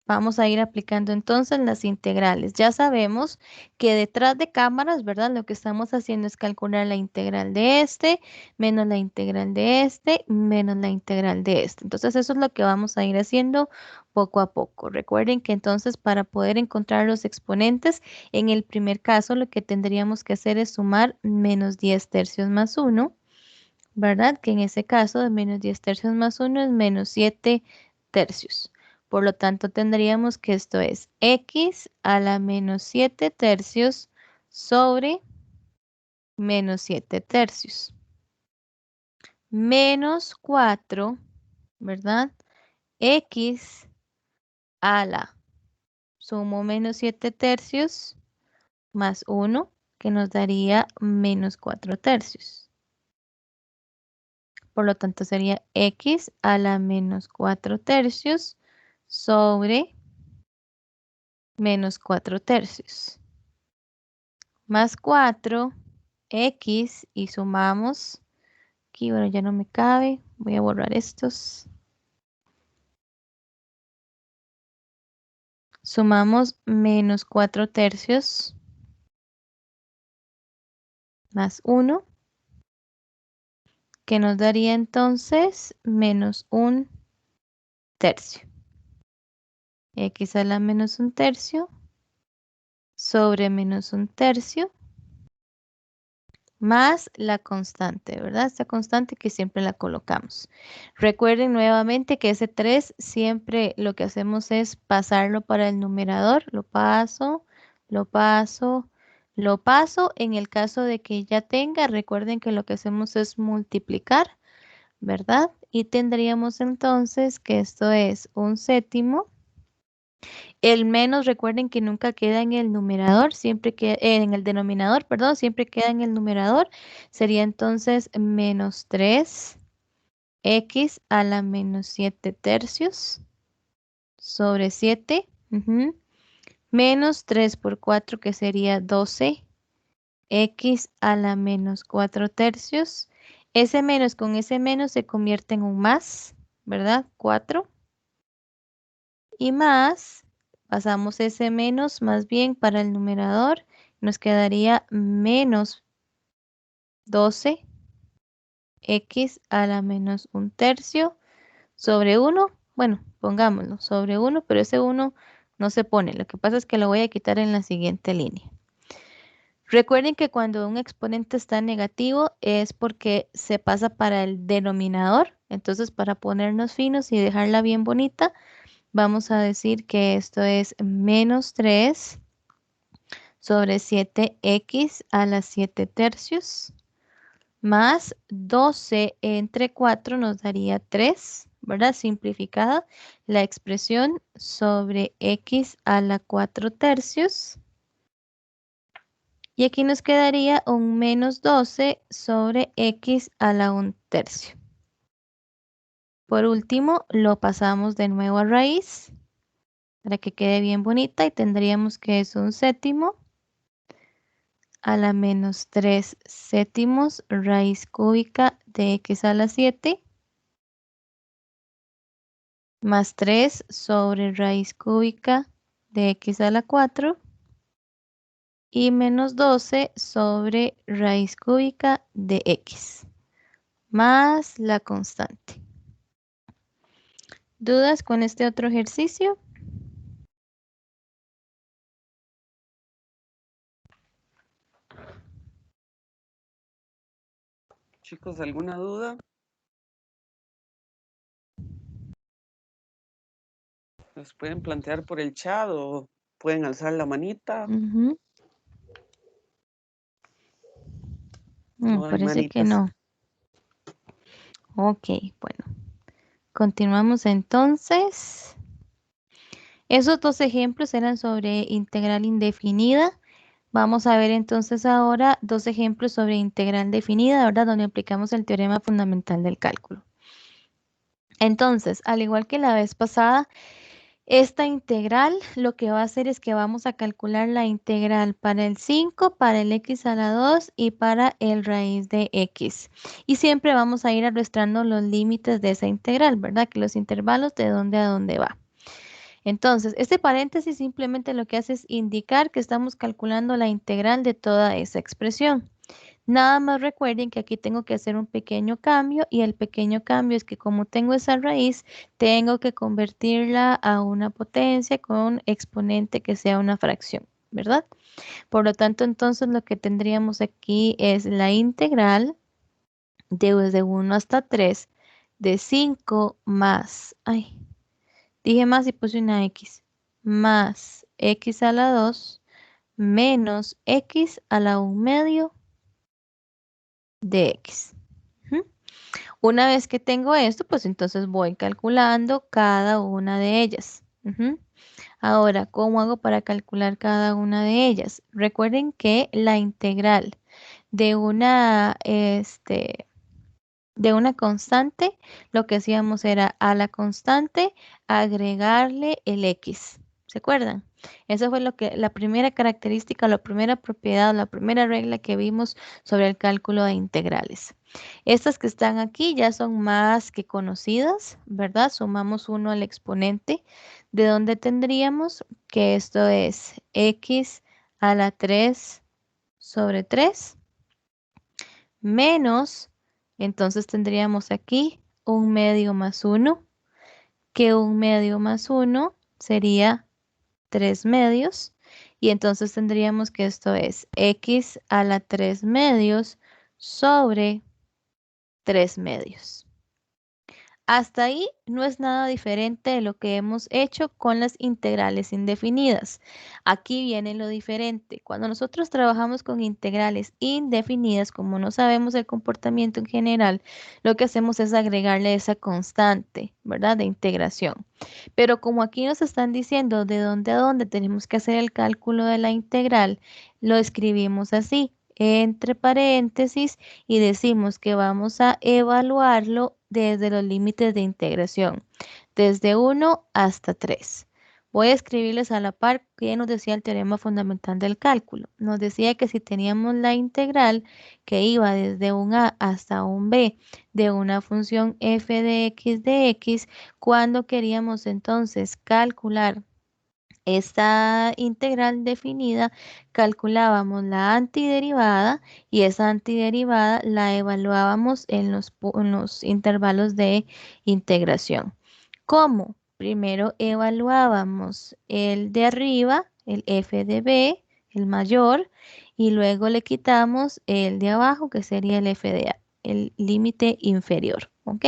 Vamos a ir aplicando entonces las integrales. Ya sabemos que detrás de cámaras, ¿verdad? Lo que estamos haciendo es calcular la integral de este, menos la integral de este, menos la integral de este. Entonces eso es lo que vamos a ir haciendo poco a poco. Recuerden que entonces para poder encontrar los exponentes, en el primer caso lo que tendríamos que hacer es sumar menos 10/3 más 1. ¿Verdad? Que en ese caso de menos 10/3 más 1 es menos 7/3. Por lo tanto, tendríamos que esto es x a la menos 7 tercios sobre menos 7 tercios. Menos 4, ¿verdad? X a la, sumo menos 7 tercios más 1, que nos daría menos 4 tercios. Por lo tanto, sería x a la menos 4 tercios sobre menos 4 tercios. Más 4, x, y sumamos. Aquí, bueno, ya no me cabe. Voy a borrar estos. Sumamos menos 4 tercios más 1, que nos daría entonces menos 1 tercio. X a la menos 1 tercio sobre menos 1 tercio más la constante, ¿verdad? Esta constante que siempre la colocamos. Recuerden nuevamente que ese 3 siempre lo que hacemos es pasarlo para el numerador. Lo paso, lo paso, lo paso. En el caso de que ya tenga, recuerden que lo que hacemos es multiplicar, ¿verdad? Y tendríamos entonces que esto es 1/7. El menos, recuerden que nunca queda en el numerador, siempre que en el denominador, perdón, siempre queda en el numerador. Sería entonces menos 3 x a la menos 7 tercios sobre 7. Menos 3 por 4, que sería 12 x a la menos 4 tercios. Ese menos con ese menos se convierte en un más, ¿verdad? 4. Y más, pasamos ese menos más bien para el numerador. Nos quedaría menos 12 x a la menos 1 tercio sobre 1. Bueno, pongámoslo sobre 1, pero ese 1 no se pone. Lo que pasa es que lo voy a quitar en la siguiente línea. Recuerden que cuando un exponente está negativo es porque se pasa para el denominador. Entonces, para ponernos finos y dejarla bien bonita, vamos a decir que esto es menos 3 sobre 7x a la 7 tercios más 12 entre 4 nos daría 3, ¿verdad? Simplificada la expresión sobre x a la 4 tercios. Y aquí nos quedaría un menos 12 sobre x a la 1 tercio. Por último, lo pasamos de nuevo a raíz para que quede bien bonita y tendríamos que es 1/7 a la menos 3 séptimos raíz cúbica de x a la 7 más 3 sobre raíz cúbica de x a la 4 y menos 12 sobre raíz cúbica de x más la constante. ¿Dudas con este otro ejercicio? Chicos, ¿alguna duda? Los pueden plantear por el chat o pueden alzar la manita. No hay Parece que manitas. no. Ok, bueno. Continuamos entonces. Esos dos ejemplos eran sobre integral indefinida. Vamos a ver entonces ahora dos ejemplos sobre integral definida, ¿verdad? Donde aplicamos el teorema fundamental del cálculo. Entonces, al igual que la vez pasada, esta integral lo que va a hacer es que vamos a calcular la integral para el 5, para el x a la 2 y para el raíz de x. Y siempre vamos a ir arrastrando los límites de esa integral, ¿verdad? Que los intervalos de dónde a dónde va. Entonces, este paréntesis simplemente lo que hace es indicar que estamos calculando la integral de toda esa expresión. Nada más recuerden que aquí tengo que hacer un pequeño cambio y el pequeño cambio es que como tengo esa raíz, tengo que convertirla a una potencia con exponente que sea una fracción, ¿verdad? Por lo tanto, entonces lo que tendríamos aquí es la integral desde 1 hasta 3 de 5 más, Dije más y puse una X. Más X a la 2 menos X a la 1/2 de X. Ujú. Una vez que tengo esto, pues entonces voy calculando cada una de ellas. Ujú. Ahora, ¿cómo hago para calcular cada una de ellas? Recuerden que la integral de de una constante, lo que hacíamos era a la constante agregarle el X. ¿Se acuerdan? Eso fue la primera característica, la primera propiedad, la primera regla que vimos sobre el cálculo de integrales. Estas que están aquí ya son más que conocidas, ¿verdad? Sumamos 1 al exponente, de donde tendríamos que esto es X a la 3 sobre 3 menos, entonces tendríamos aquí 1/2 más 1, que 1/2 más 1 sería 3/2, y entonces tendríamos que esto es X a la 3/2 sobre 3/2. Hasta ahí no es nada diferente de lo que hemos hecho con las integrales indefinidas. Aquí viene lo diferente. Cuando nosotros trabajamos con integrales indefinidas, como no sabemos el comportamiento en general, lo que hacemos es agregarle esa constante, ¿verdad? De integración. Pero como aquí nos están diciendo de dónde a dónde tenemos que hacer el cálculo de la integral, lo escribimos así, entre paréntesis, y decimos que vamos a evaluarlo desde los límites de integración, desde 1 hasta 3. Voy a escribirles a la par que nos decía el teorema fundamental del cálculo. Nos decía que si teníamos la integral que iba desde un a hasta un b de una función f de x, cuando queríamos entonces calcular esta integral definida, calculábamos la antiderivada y esa antiderivada la evaluábamos en los intervalos de integración. ¿Cómo? Primero evaluábamos el de arriba, el f de b, el mayor, y luego le quitamos el de abajo, que sería el f de a, el límite inferior. ¿Ok?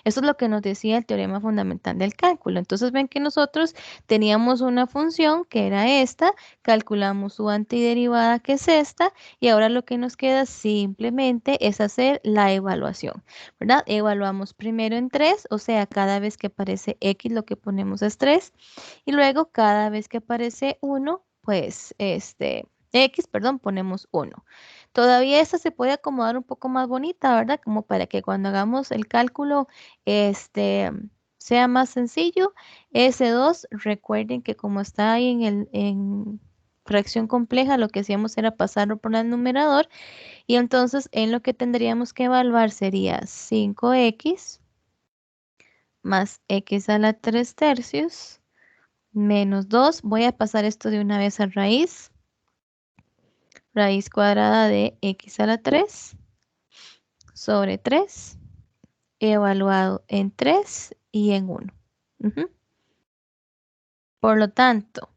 Eso es lo que nos decía el teorema fundamental del cálculo. Entonces ven que nosotros teníamos una función que era esta, calculamos su antiderivada que es esta, y ahora lo que nos queda simplemente es hacer la evaluación, ¿verdad? Evaluamos primero en 3, o sea, cada vez que aparece X lo que ponemos es 3, y luego cada vez que aparece 1, pues X, perdón, ponemos 1. Todavía esta se puede acomodar un poco más bonita, ¿verdad? Como para que cuando hagamos el cálculo, sea más sencillo. S2, recuerden que como está ahí en fracción compleja, lo que hacíamos era pasarlo por el numerador, y entonces en lo que tendríamos que evaluar sería 5X más X a la 3 tercios menos 2. Voy a pasar esto de una vez a raíz. Raíz cuadrada de X a la 3 sobre 3, evaluado en 3 y en 1. Por lo tanto,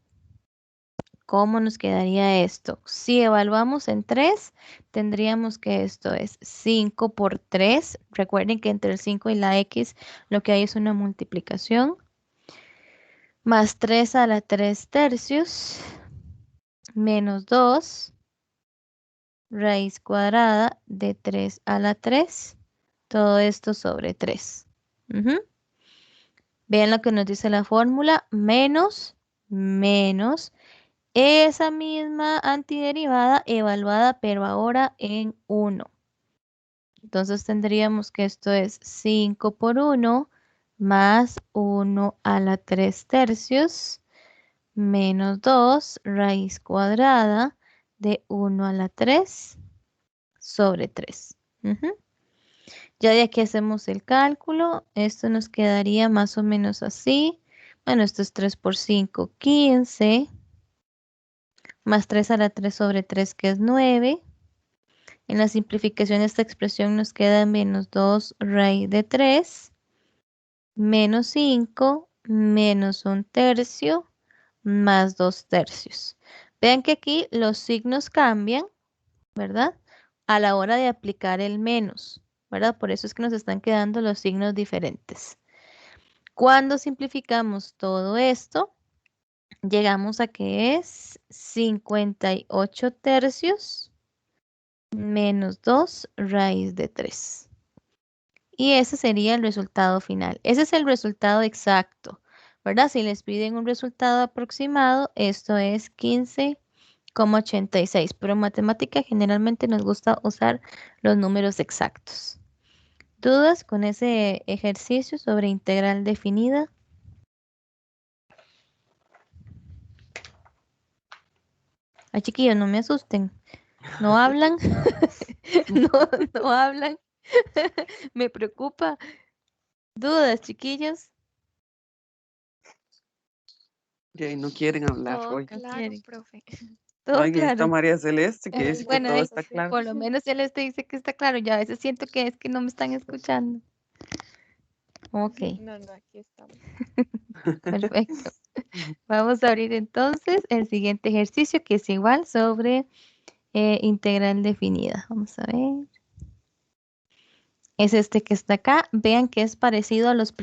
¿cómo nos quedaría esto? Si evaluamos en 3, tendríamos que esto es 5 por 3. Recuerden que entre el 5 y la X lo que hay es una multiplicación. Más 3 a la 3 tercios menos 2 raíz cuadrada de 3 a la 3. Todo esto sobre 3. Vean lo que nos dice la fórmula. Menos esa misma antiderivada evaluada, pero ahora en 1. Entonces tendríamos que esto es 5 por 1 más 1 a la 3 tercios menos 2 raíz cuadrada de 1 a la 3 sobre 3. Ya de aquí hacemos el cálculo. Esto nos quedaría más o menos así. Bueno, esto es 3 por 5, 15. Más 3 a la 3 sobre 3, que es 9. En la simplificación de esta expresión nos queda menos 2 raíz de 3, menos 5, menos 1 tercio, más 2 tercios. Vean que aquí los signos cambian, ¿verdad? A la hora de aplicar el menos, ¿verdad? Por eso es que nos están quedando los signos diferentes. Cuando simplificamos todo esto, llegamos a que es 58 tercios menos 2 raíz de 3. Y ese sería el resultado final. Ese es el resultado exacto, ¿verdad? Si les piden un resultado aproximado, esto es 15,86. Pero en matemática generalmente nos gusta usar los números exactos. ¿Dudas con ese ejercicio sobre integral definida? Ay, chiquillos, no me asusten. ¿No hablan? No, no hablan. Me preocupa. ¿Dudas, chiquillos? Y ahí no quieren hablar Todo hoy. claro, quieren. profe. Todo Oiga, está claro. María Celeste que dice que Bueno, todo ahí, está claro. por lo menos ya les dice que está claro. Ya a veces siento que es que no me están escuchando. Ok, No, aquí estamos. perfecto. Vamos a abrir entonces el siguiente ejercicio que es igual sobre integral definida. Vamos a ver. Es este que está acá. Vean que es parecido a los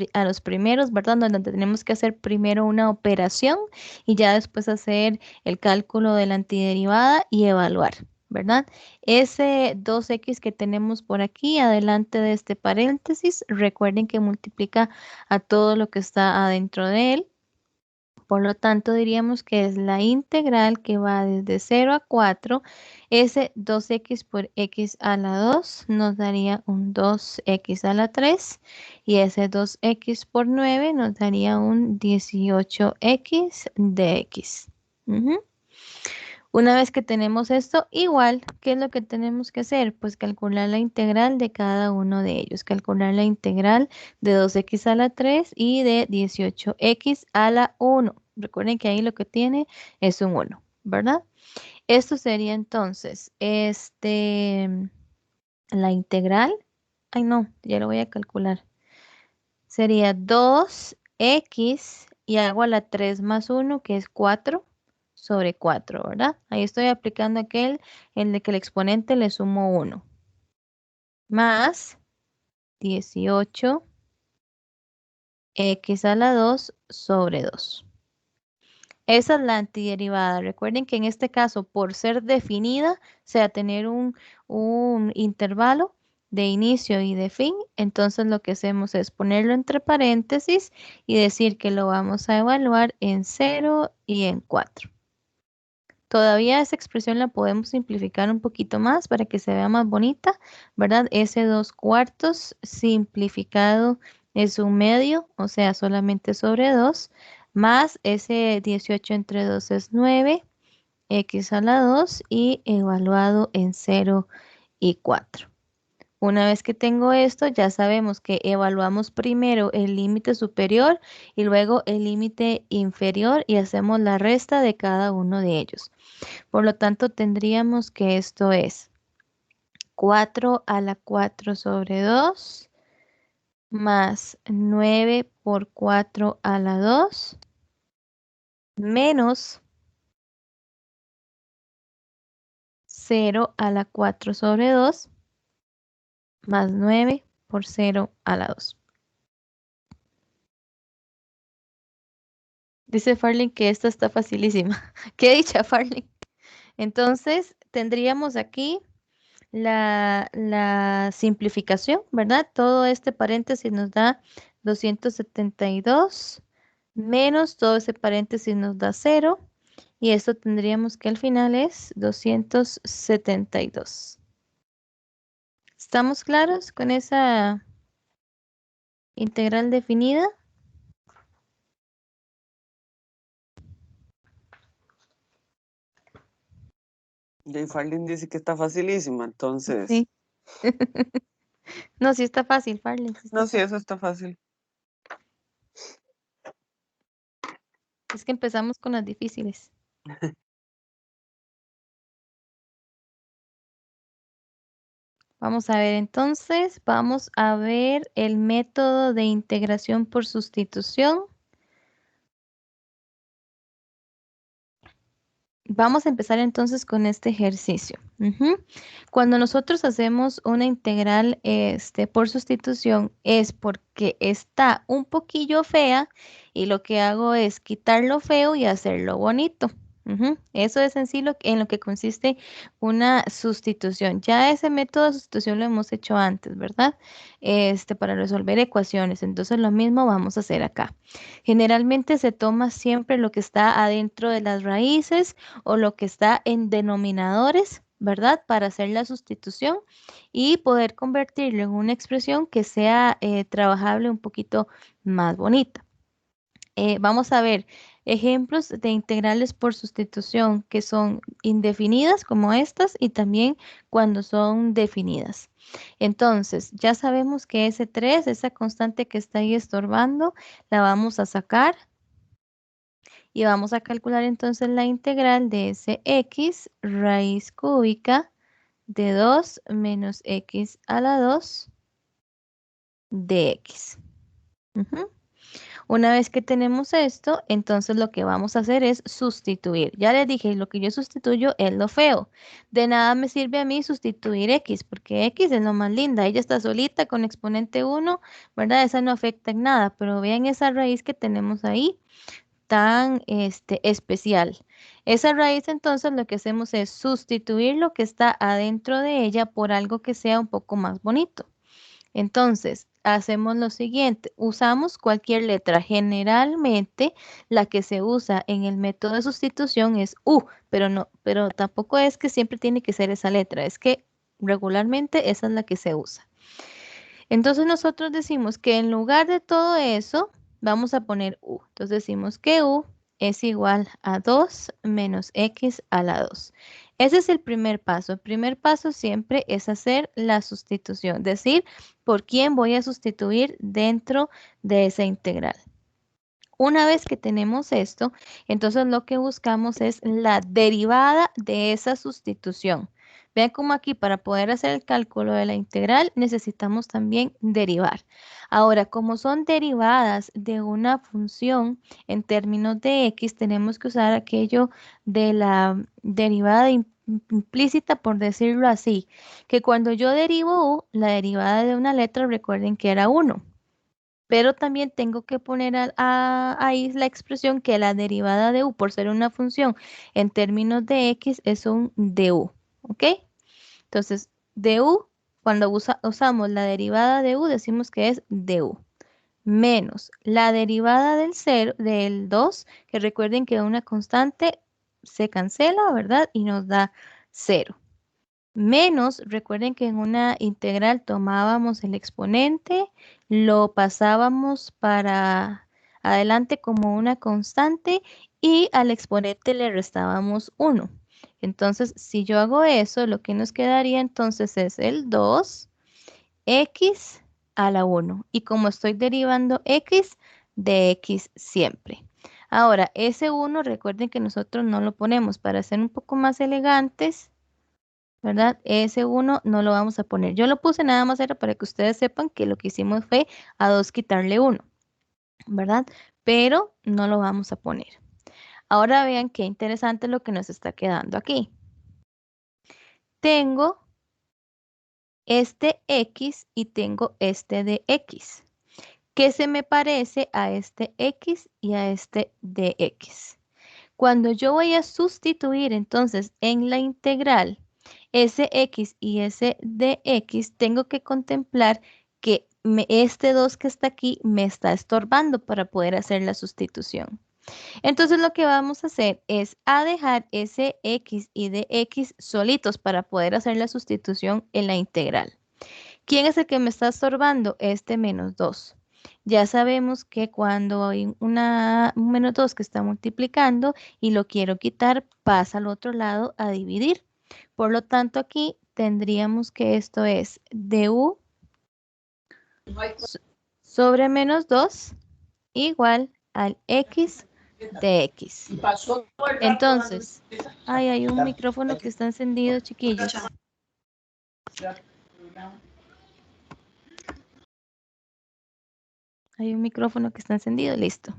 primeros, ¿verdad? Donde tenemos que hacer primero una operación y ya después hacer el cálculo de la antiderivada y evaluar, ¿verdad? Ese 2x que tenemos por aquí, adelante de este paréntesis, recuerden que multiplica a todo lo que está adentro de él. Por lo tanto, diríamos que es la integral que va desde 0 a 4. Ese 2x por x a la 2 nos daría un 2x a la 3. Y ese 2x por 9 nos daría un 18x de x. Una vez que tenemos esto, igual, ¿qué es lo que tenemos que hacer? Pues calcular la integral de cada uno de ellos. Calcular la integral de 2x a la 3 y de 18x a la 1. Recuerden que ahí lo que tiene es un 1, ¿verdad? Esto sería entonces, la integral. Ay, no, ya lo voy a calcular. Sería 2x y hago a la 3 más 1, que es 4 sobre 4, ¿verdad? Ahí estoy aplicando aquel en el que el exponente le sumo 1. Más 18x a la 2 sobre 2. Esa es la antiderivada. Recuerden que en este caso, por ser definida, o sea, tener un intervalo de inicio y de fin, entonces lo que hacemos es ponerlo entre paréntesis y decir que lo vamos a evaluar en 0 y en 4. Todavía esa expresión la podemos simplificar un poquito más para que se vea más bonita, ¿verdad? Ese 2/4 simplificado es un medio, o sea, solamente sobre 2, más ese 18 entre 2 es 9, x a la 2 y evaluado en 0 y 4. Una vez que tengo esto, ya sabemos que evaluamos primero el límite superior y luego el límite inferior y hacemos la resta de cada uno de ellos. Por lo tanto, tendríamos que esto es 4 a la 4 sobre 2 más 9 por 4 a la 2 menos 0 a la 4 sobre 2 más 9 por 0 a la 2. Dice Farling que esta está facilísima. ¿Qué dicha, Farling? Entonces, tendríamos aquí la simplificación, ¿verdad? Todo este paréntesis nos da 272 menos todo ese paréntesis nos da 0 y esto tendríamos que al final es 272. ¿Estamos claros con esa integral definida? Jay Farlin dice que está facilísima, entonces. Sí. No, sí está fácil, Farley. No, sí, eso está fácil. Es que empezamos con las difíciles. Vamos a ver entonces, vamos a ver el método de integración por sustitución. Vamos a empezar entonces con este ejercicio. Cuando nosotros hacemos una integral por sustitución es porque está un poquillo fea y lo que hago es quitar lo feo y hacerlo bonito. Eso es en sí en lo que consiste una sustitución. Ya ese método de sustitución lo hemos hecho antes, ¿verdad? Para resolver ecuaciones. Entonces lo mismo vamos a hacer acá. Generalmente se toma siempre lo que está adentro de las raíces o lo que está en denominadores, ¿verdad? Para hacer la sustitución y poder convertirlo en una expresión que sea trabajable un poquito más bonita. Vamos a ver ejemplos de integrales por sustitución que son indefinidas como estas y también cuando son definidas. Entonces, ya sabemos que ese 3, esa constante que está ahí estorbando, la vamos a sacar y vamos a calcular entonces la integral de ese x raíz cúbica de 2 menos x a la 2 de x. Una vez que tenemos esto, entonces lo que vamos a hacer es sustituir. Ya les dije, lo que yo sustituyo es lo feo. De nada me sirve a mí sustituir x, porque x es lo más linda. Ella está solita con exponente 1, ¿verdad? Esa no afecta en nada, pero vean esa raíz que tenemos ahí tan especial. Esa raíz entonces lo que hacemos es sustituir lo que está adentro de ella por algo que sea un poco más bonito. Entonces, hacemos lo siguiente, usamos cualquier letra. Generalmente la que se usa en el método de sustitución es U, pero tampoco es que siempre tiene que ser esa letra, es que regularmente esa es la que se usa. Entonces nosotros decimos que en lugar de todo eso, vamos a poner U. Entonces decimos que U es igual a 2 menos X a la 2. Ese es el primer paso. El primer paso siempre es hacer la sustitución, decir por quién voy a sustituir dentro de esa integral. Una vez que tenemos esto, entonces lo que buscamos es la derivada de esa sustitución. Vean cómo aquí para poder hacer el cálculo de la integral necesitamos también derivar. Ahora, como son derivadas de una función en términos de x, tenemos que usar aquello de la derivada implícita, por decirlo así, que cuando yo derivo u, la derivada de una letra, recuerden que era 1. Pero también tengo que poner ahí la expresión que la derivada de u, por ser una función en términos de x, es un du. ¿Ok? Entonces, du, cuando usamos la derivada de u, decimos que es du. Menos la derivada del 2, que recuerden que una constante se cancela, ¿verdad? Y nos da 0. Menos, recuerden que en una integral tomábamos el exponente, lo pasábamos para adelante como una constante y al exponente le restábamos 1. Entonces, si yo hago eso, lo que nos quedaría entonces es el 2x a la 1. Y como estoy derivando x, de x siempre. Ahora, ese 1, recuerden que nosotros no lo ponemos para ser un poco más elegantes, ¿verdad? Ese 1 no lo vamos a poner. Yo lo puse nada más era para que ustedes sepan que lo que hicimos fue a 2 quitarle 1, ¿verdad? Pero no lo vamos a poner. Ahora vean qué interesante lo que nos está quedando aquí. Tengo este x y tengo este de x, que se me parece a este x y a este de x. Cuando yo voy a sustituir entonces en la integral ese x y ese de x, tengo que contemplar que este 2 que está aquí me está estorbando para poder hacer la sustitución. Entonces lo que vamos a hacer es a dejar ese x y de x solitos para poder hacer la sustitución en la integral. ¿Quién es el que me está estorbando? Este menos 2. Ya sabemos que cuando hay un menos 2 que está multiplicando y lo quiero quitar, pasa al otro lado a dividir. Por lo tanto, aquí tendríamos que esto es du sobre menos 2 igual al x de x. Entonces, hay un micrófono que está encendido, chiquillos. Hay un micrófono que está encendido, listo.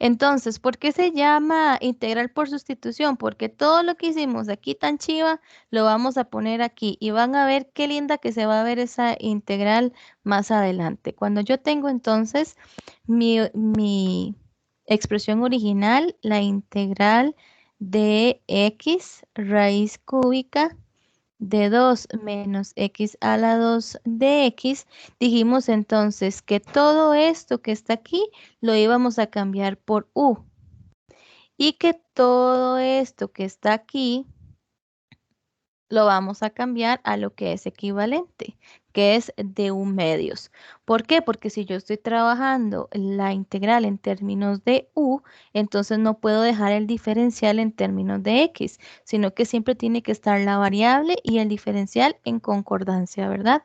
Entonces, ¿por qué se llama integral por sustitución? Porque todo lo que hicimos aquí tan chiva, lo vamos a poner aquí y van a ver qué linda que se va a ver esa integral más adelante. Cuando yo tengo entonces mi expresión original, la integral de x raíz cúbica de 2 menos x a la 2 de x, dijimos entonces que todo esto que está aquí lo íbamos a cambiar por u y que todo esto que está aquí lo vamos a cambiar a lo que es equivalente, que es de u medios. ¿Por qué? Porque si yo estoy trabajando la integral en términos de u, entonces no puedo dejar el diferencial en términos de x, sino que siempre tiene que estar la variable y el diferencial en concordancia, ¿verdad?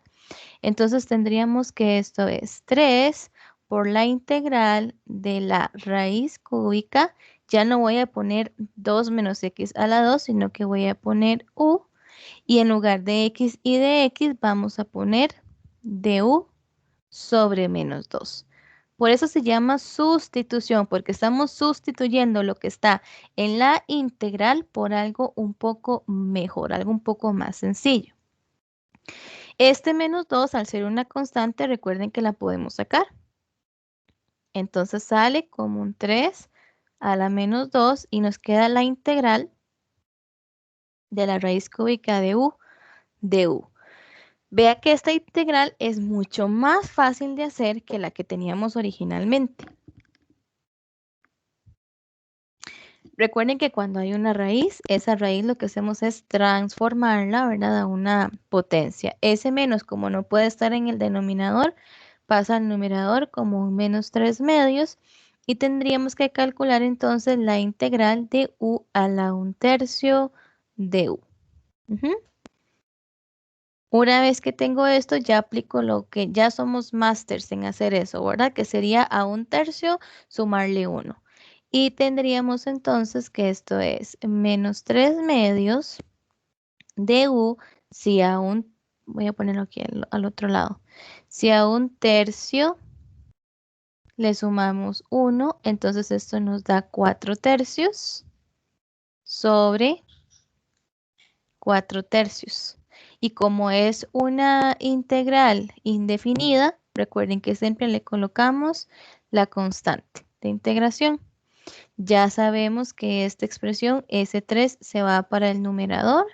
Entonces tendríamos que esto es 3 por la integral de la raíz cúbica. Ya no voy a poner 2 menos x a la 2, sino que voy a poner u. Y en lugar de x y de x vamos a poner du sobre menos 2. Por eso se llama sustitución, porque estamos sustituyendo lo que está en la integral por algo un poco mejor, algo un poco más sencillo. Este menos 2, al ser una constante, recuerden que la podemos sacar. Entonces sale como un 3 a la menos 2 y nos queda la integral de la raíz cúbica de u de u. Vea que esta integral es mucho más fácil de hacer que la que teníamos originalmente. Recuerden que cuando hay una raíz, esa raíz lo que hacemos es transformarla, ¿verdad?, a una potencia. Ese menos, como no puede estar en el denominador, pasa al numerador como un menos 3 medios y tendríamos que calcular entonces la integral de u a la 1/3 de u. Una vez que tengo esto, ya aplico lo que ya somos másters en hacer eso, ¿verdad? Que sería a 1/3 sumarle 1. Y tendríamos entonces que esto es menos 3 medios de u si a un, voy a ponerlo aquí al otro lado, si a 1/3 le sumamos 1, entonces esto nos da 4/3 sobre 4/3. Y como es una integral indefinida, recuerden que siempre le colocamos la constante de integración. Ya sabemos que esta expresión S3 se va para el numerador.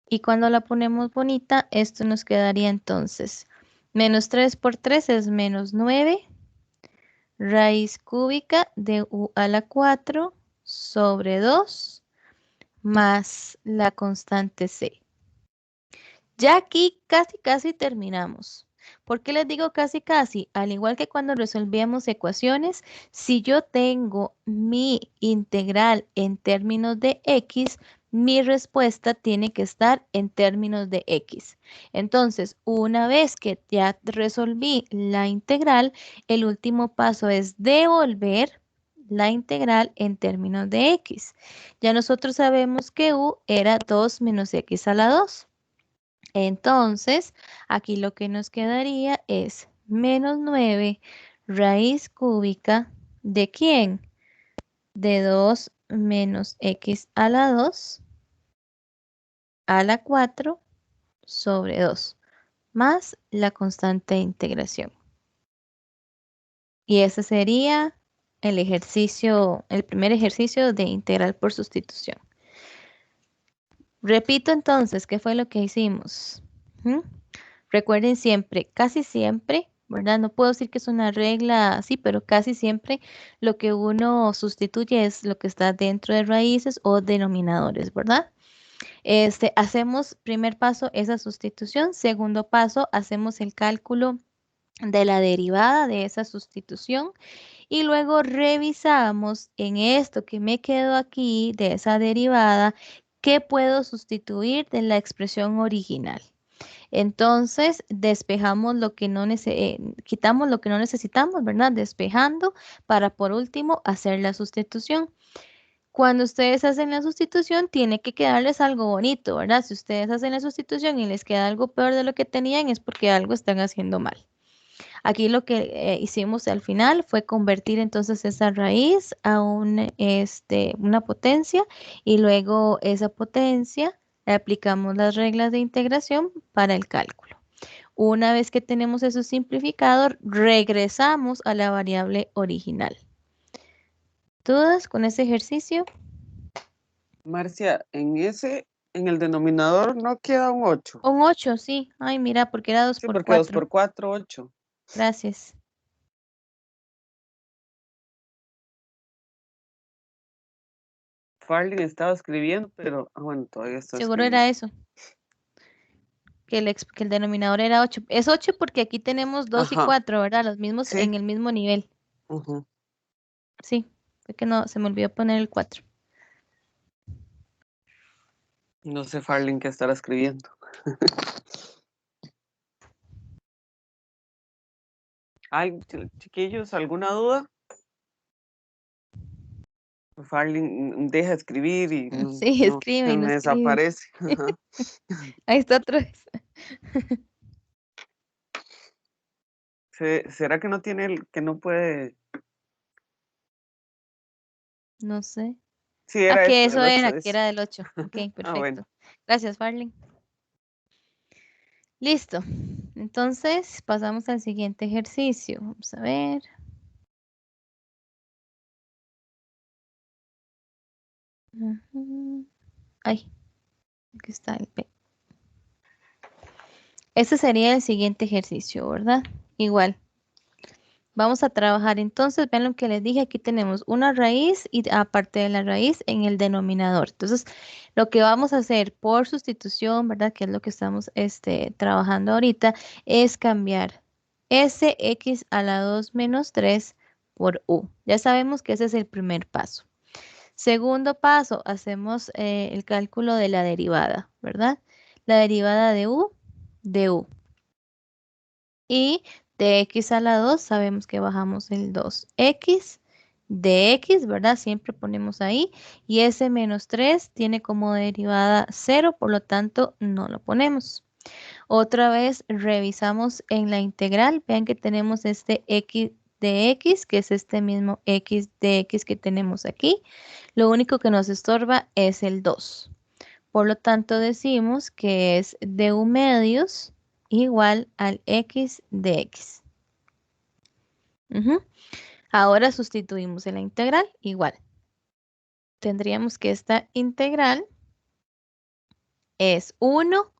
Y cuando la ponemos bonita, esto nos quedaría entonces menos 3 por 3 es menos 9. Raíz cúbica de u a la 4 sobre 2 más la constante c. Ya aquí casi terminamos. ¿Por qué les digo casi? Al igual que cuando resolvíamos ecuaciones, si yo tengo mi integral en términos de x, mi respuesta tiene que estar en términos de x. Entonces, una vez que ya resolví la integral, el último paso es devolver la integral en términos de x. Ya nosotros sabemos que u era 2 menos x a la 2. Entonces, aquí lo que nos quedaría es menos 9 raíz cúbica ¿de quién? De 2 menos x a la 2 a la 4 sobre 2 más la constante de integración. Y ese sería el ejercicio, el primer ejercicio de integral por sustitución. Repito entonces, ¿qué fue lo que hicimos? Recuerden siempre, casi siempre, ¿verdad? No puedo decir que es una regla así, pero casi siempre lo que uno sustituye es lo que está dentro de raíces o denominadores, ¿verdad? Hacemos primer paso esa sustitución, segundo paso hacemos el cálculo de la derivada de esa sustitución y luego revisamos en esto que me quedó aquí de esa derivada, ¿qué puedo sustituir de la expresión original? Entonces, despejamos lo que no quitamos lo que no necesitamos, ¿verdad? Despejando para por último hacer la sustitución. Cuando ustedes hacen la sustitución, tiene que quedarles algo bonito, ¿verdad? Si ustedes hacen la sustitución y les queda algo peor de lo que tenían, es porque algo están haciendo mal. Aquí lo que hicimos al final fue convertir entonces esa raíz a una potencia y luego esa potencia le aplicamos las reglas de integración para el cálculo. Una vez que tenemos eso simplificado, regresamos a la variable original. ¿Dudas con ese ejercicio? Marcia, en el denominador no queda un 8. Un 8, sí. Ay, mira, porque era 2 Sí, por porque 2 4. por 4, 8. Gracias. Farley estaba escribiendo, pero bueno, todavía está Seguro escribiendo. era eso. Que el denominador era 8. Es 8 porque aquí tenemos 2 y Ajá. 4, ¿verdad? Los mismos Sí. en el mismo nivel. Ujú. Sí, fue que no, se me olvidó poner el 4. No sé Farley qué estará escribiendo. Ay, chiquillos, ¿alguna duda? Farley deja escribir y Sí, escribe y no me escribe. desaparece. Ajá. Ahí está otra vez. ¿Será que no tiene que no puede? No sé. Sí, Ah, era que esto, eso el 8 era, que es. era del 8. Ok, Ah, bueno. perfecto. Gracias, Farley. Listo. Entonces, pasamos al siguiente ejercicio. Vamos a ver. Ujú. Ay, aquí está el P. Este sería el siguiente ejercicio, ¿verdad? Igual. Vamos a trabajar entonces, vean lo que les dije, aquí tenemos una raíz y aparte de la raíz en el denominador. Entonces, lo que vamos a hacer por sustitución, ¿verdad? Que es lo que estamos trabajando ahorita, es cambiar Sx a la 2 menos 3 por U. Ya sabemos que ese es el primer paso. Segundo paso, hacemos el cálculo de la derivada, ¿verdad? La derivada de U, de U. Y de x a la 2 sabemos que bajamos el 2x de x, ¿verdad? Siempre ponemos ahí. Y ese menos 3 tiene como derivada 0, por lo tanto no lo ponemos. Otra vez revisamos en la integral. Vean que tenemos este x de x, que es este mismo x de x que tenemos aquí. Lo único que nos estorba es el 2. Por lo tanto decimos que es du medios igual al x de x. Ahora sustituimos en la integral igual. Tendríamos que esta integral es 1.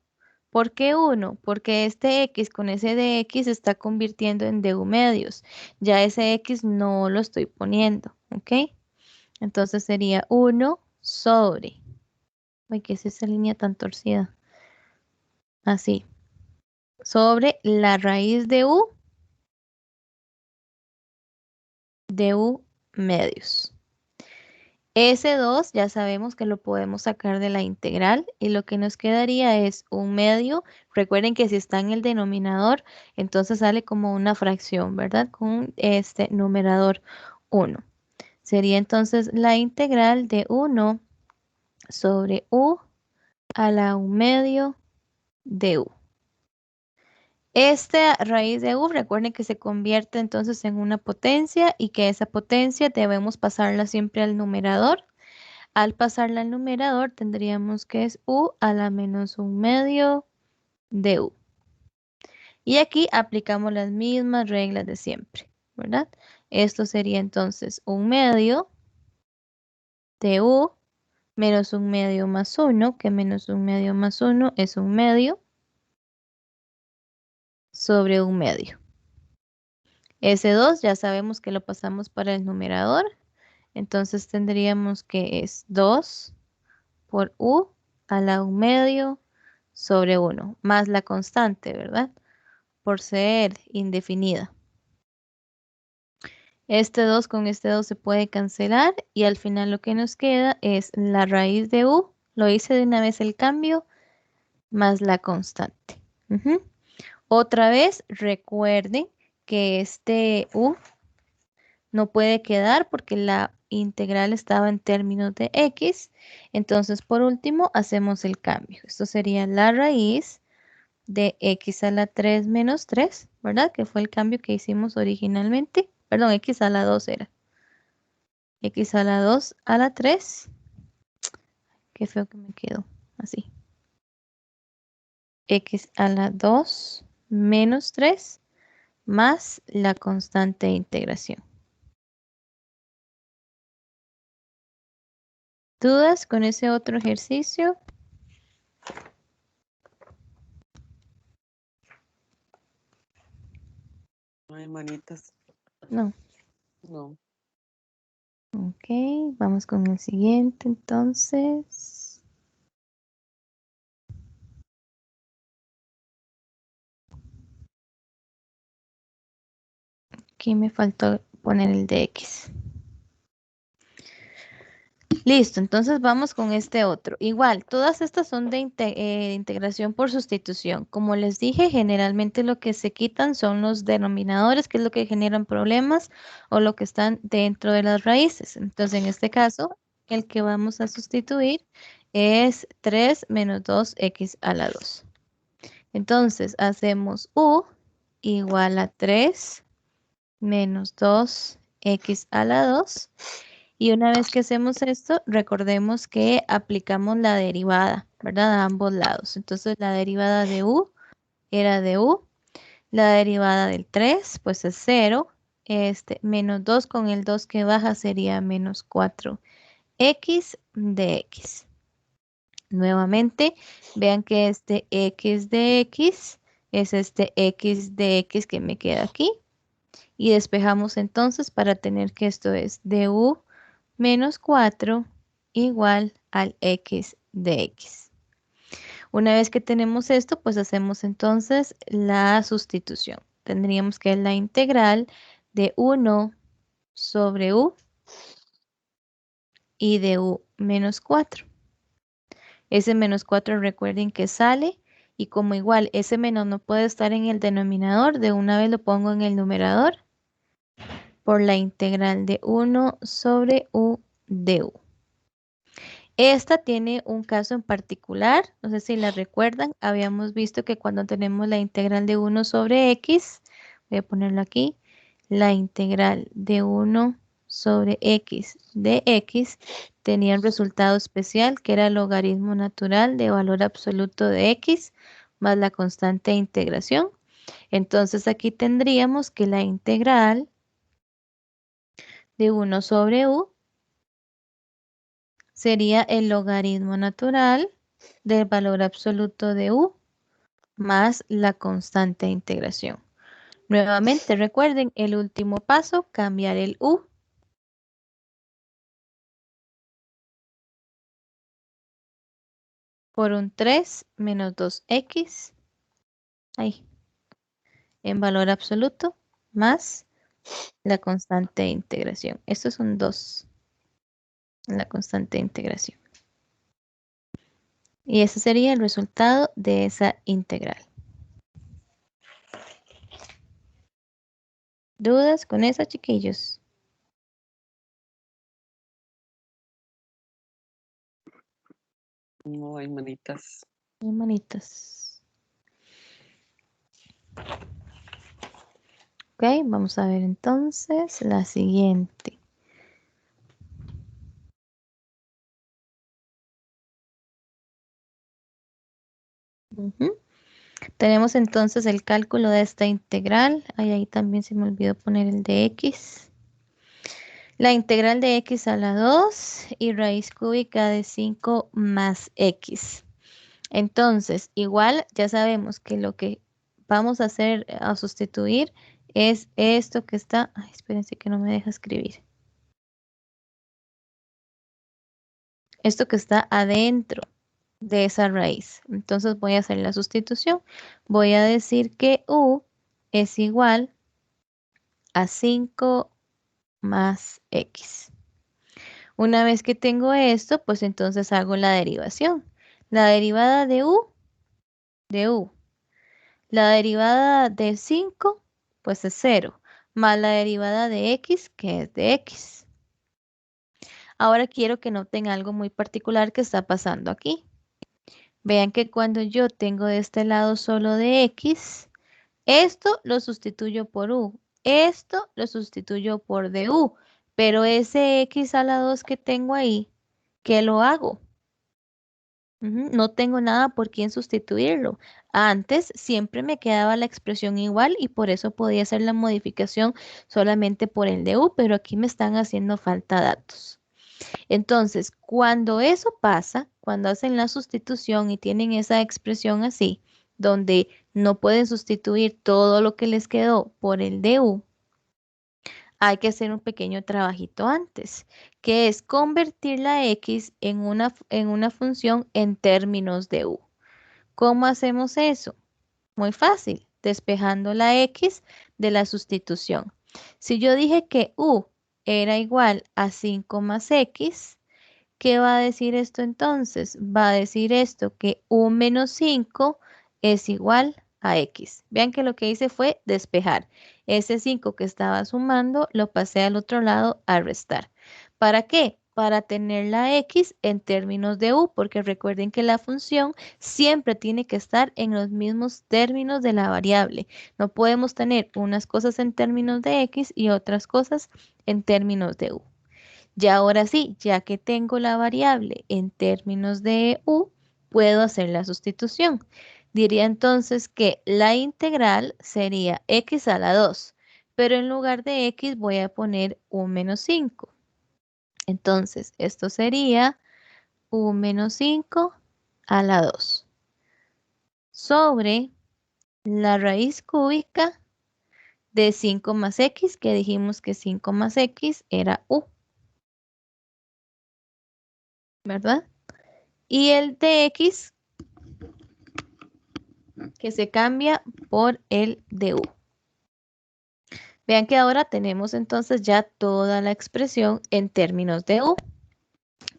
¿Por qué 1? Porque este x con ese de x se está convirtiendo en du medios. Ya ese x no lo estoy poniendo, ¿ok? Entonces sería 1 sobre. Ay, ¿qué es esa línea tan torcida? Así. Sobre la raíz de u medios. Ese 2 ya sabemos que lo podemos sacar de la integral y lo que nos quedaría es un medio. Recuerden que si está en el denominador, entonces sale como una fracción, ¿verdad? Con este numerador 1. Sería entonces la integral de 1 sobre u a la 1 medio de u. Esta raíz de u, recuerden que se convierte entonces en una potencia y que esa potencia debemos pasarla siempre al numerador. Al pasarla al numerador tendríamos que es u a la menos 1 medio de u. Y aquí aplicamos las mismas reglas de siempre, ¿verdad? Esto sería entonces 1 medio de u menos 1 medio más 1, que menos 1 medio más 1 es 1 medio sobre 1 medio. Ese 2 ya sabemos que lo pasamos para el numerador. Entonces tendríamos que es 2 por u a la 1 medio sobre 1, más la constante, ¿verdad? Por ser indefinida. Este 2 con este 2 se puede cancelar y al final lo que nos queda es la raíz de u, lo hice de una vez el cambio, más la constante. Otra vez, recuerden que este u no puede quedar porque la integral estaba en términos de x. Entonces, por último, hacemos el cambio. Esto sería la raíz de x a la 3 menos 3, ¿verdad? Que fue el cambio que hicimos originalmente. Perdón, x a la 2 era. X a la 2 a la 3. Qué feo que me quedó así. X a la 2 menos 3 más la constante de integración. ¿Dudas con ese otro ejercicio? No hay manitas. No. No. Ok, vamos con el siguiente entonces. Aquí me faltó poner el de X. Listo, entonces vamos con este otro. Igual, todas estas son de integración por sustitución. Como les dije, generalmente lo que se quitan son los denominadores, que es lo que generan problemas, o lo que están dentro de las raíces. Entonces, en este caso, el que vamos a sustituir es 3 menos 2x a la 2. Entonces, hacemos u igual a 3 menos 2x a la 2. Y una vez que hacemos esto, recordemos que aplicamos la derivada, ¿verdad? A ambos lados. Entonces la derivada de u era de u. La derivada del 3, pues es 0. Menos 2 con el 2 que baja sería menos 4x de x. Nuevamente, vean que este x de x es este x de x que me queda aquí. Y despejamos entonces para tener que esto es de u menos 4 igual al x de x. Una vez que tenemos esto, pues hacemos entonces la sustitución. Tendríamos que la integral de 1 sobre u y de u menos 4. Ese menos 4 recuerden que sale y como igual ese menos no puede estar en el denominador, de una vez lo pongo en el numerador por la integral de 1 sobre u de u. Esta tiene un caso en particular, no sé si la recuerdan, habíamos visto que cuando tenemos la integral de 1 sobre x, voy a ponerlo aquí, la integral de 1 sobre x de x tenía un resultado especial que era el logaritmo natural de valor absoluto de x más la constante de integración. Entonces aquí tendríamos que la integral de 1 sobre u sería el logaritmo natural del valor absoluto de u más la constante de integración. Nuevamente recuerden el último paso, cambiar el u por un 3 menos 2x ahí, en valor absoluto más la constante de integración. Esto es un 2, la constante de integración. Y ese sería el resultado de esa integral. ¿Dudas con eso, chiquillos? No hay manitas. Manitas. Ok, vamos a ver entonces la siguiente. Tenemos entonces el cálculo de esta integral. Ahí también se me olvidó poner el de x. La integral de x a la 2 y raíz cúbica de 5 más x. Entonces, igual ya sabemos que lo que vamos a hacer, a sustituir, es esto que está... Ay, espérense que no me deja escribir. Esto que está adentro de esa raíz. Entonces voy a hacer la sustitución. Voy a decir que u es igual a 5 más x. Una vez que tengo esto, pues entonces hago la derivación. La derivada de u, La derivada de 5, pues es 0, más la derivada de x, que es de x. Ahora quiero que noten algo muy particular que está pasando aquí. Vean que cuando yo tengo de este lado solo de X, esto lo sustituyo por U. Esto lo sustituyo por du. Pero ese X a la 2 que tengo ahí, ¿qué lo hago? No tengo nada por quién sustituirlo. Antes siempre me quedaba la expresión igual y por eso podía hacer la modificación solamente por el de U, pero aquí me están haciendo falta datos. Entonces, cuando eso pasa, cuando hacen la sustitución y tienen esa expresión así, donde no pueden sustituir todo lo que les quedó por el de U, hay que hacer un pequeño trabajito antes, que es convertir la X en una función en términos de U. ¿Cómo hacemos eso? Muy fácil, despejando la X de la sustitución. Si yo dije que U era igual a 5 más X, ¿qué va a decir esto entonces? Va a decir esto, que U menos 5 es igual a X. Vean que lo que hice fue despejar. Ese 5 que estaba sumando lo pasé al otro lado a restar. ¿Para qué? Para tener la X en términos de U, porque recuerden que la función siempre tiene que estar en los mismos términos de la variable. No podemos tener unas cosas en términos de X y otras cosas en términos de U. Ya ahora sí, ya que tengo la variable en términos de U, puedo hacer la sustitución. Diría entonces que la integral sería x a la 2, pero en lugar de x voy a poner u menos 5. Entonces, esto sería u menos 5 a la 2 sobre la raíz cúbica de 5 más x, que dijimos que 5 más x era u, ¿verdad? Y el de x que se cambia por el de u. Vean que ahora tenemos entonces ya toda la expresión en términos de u.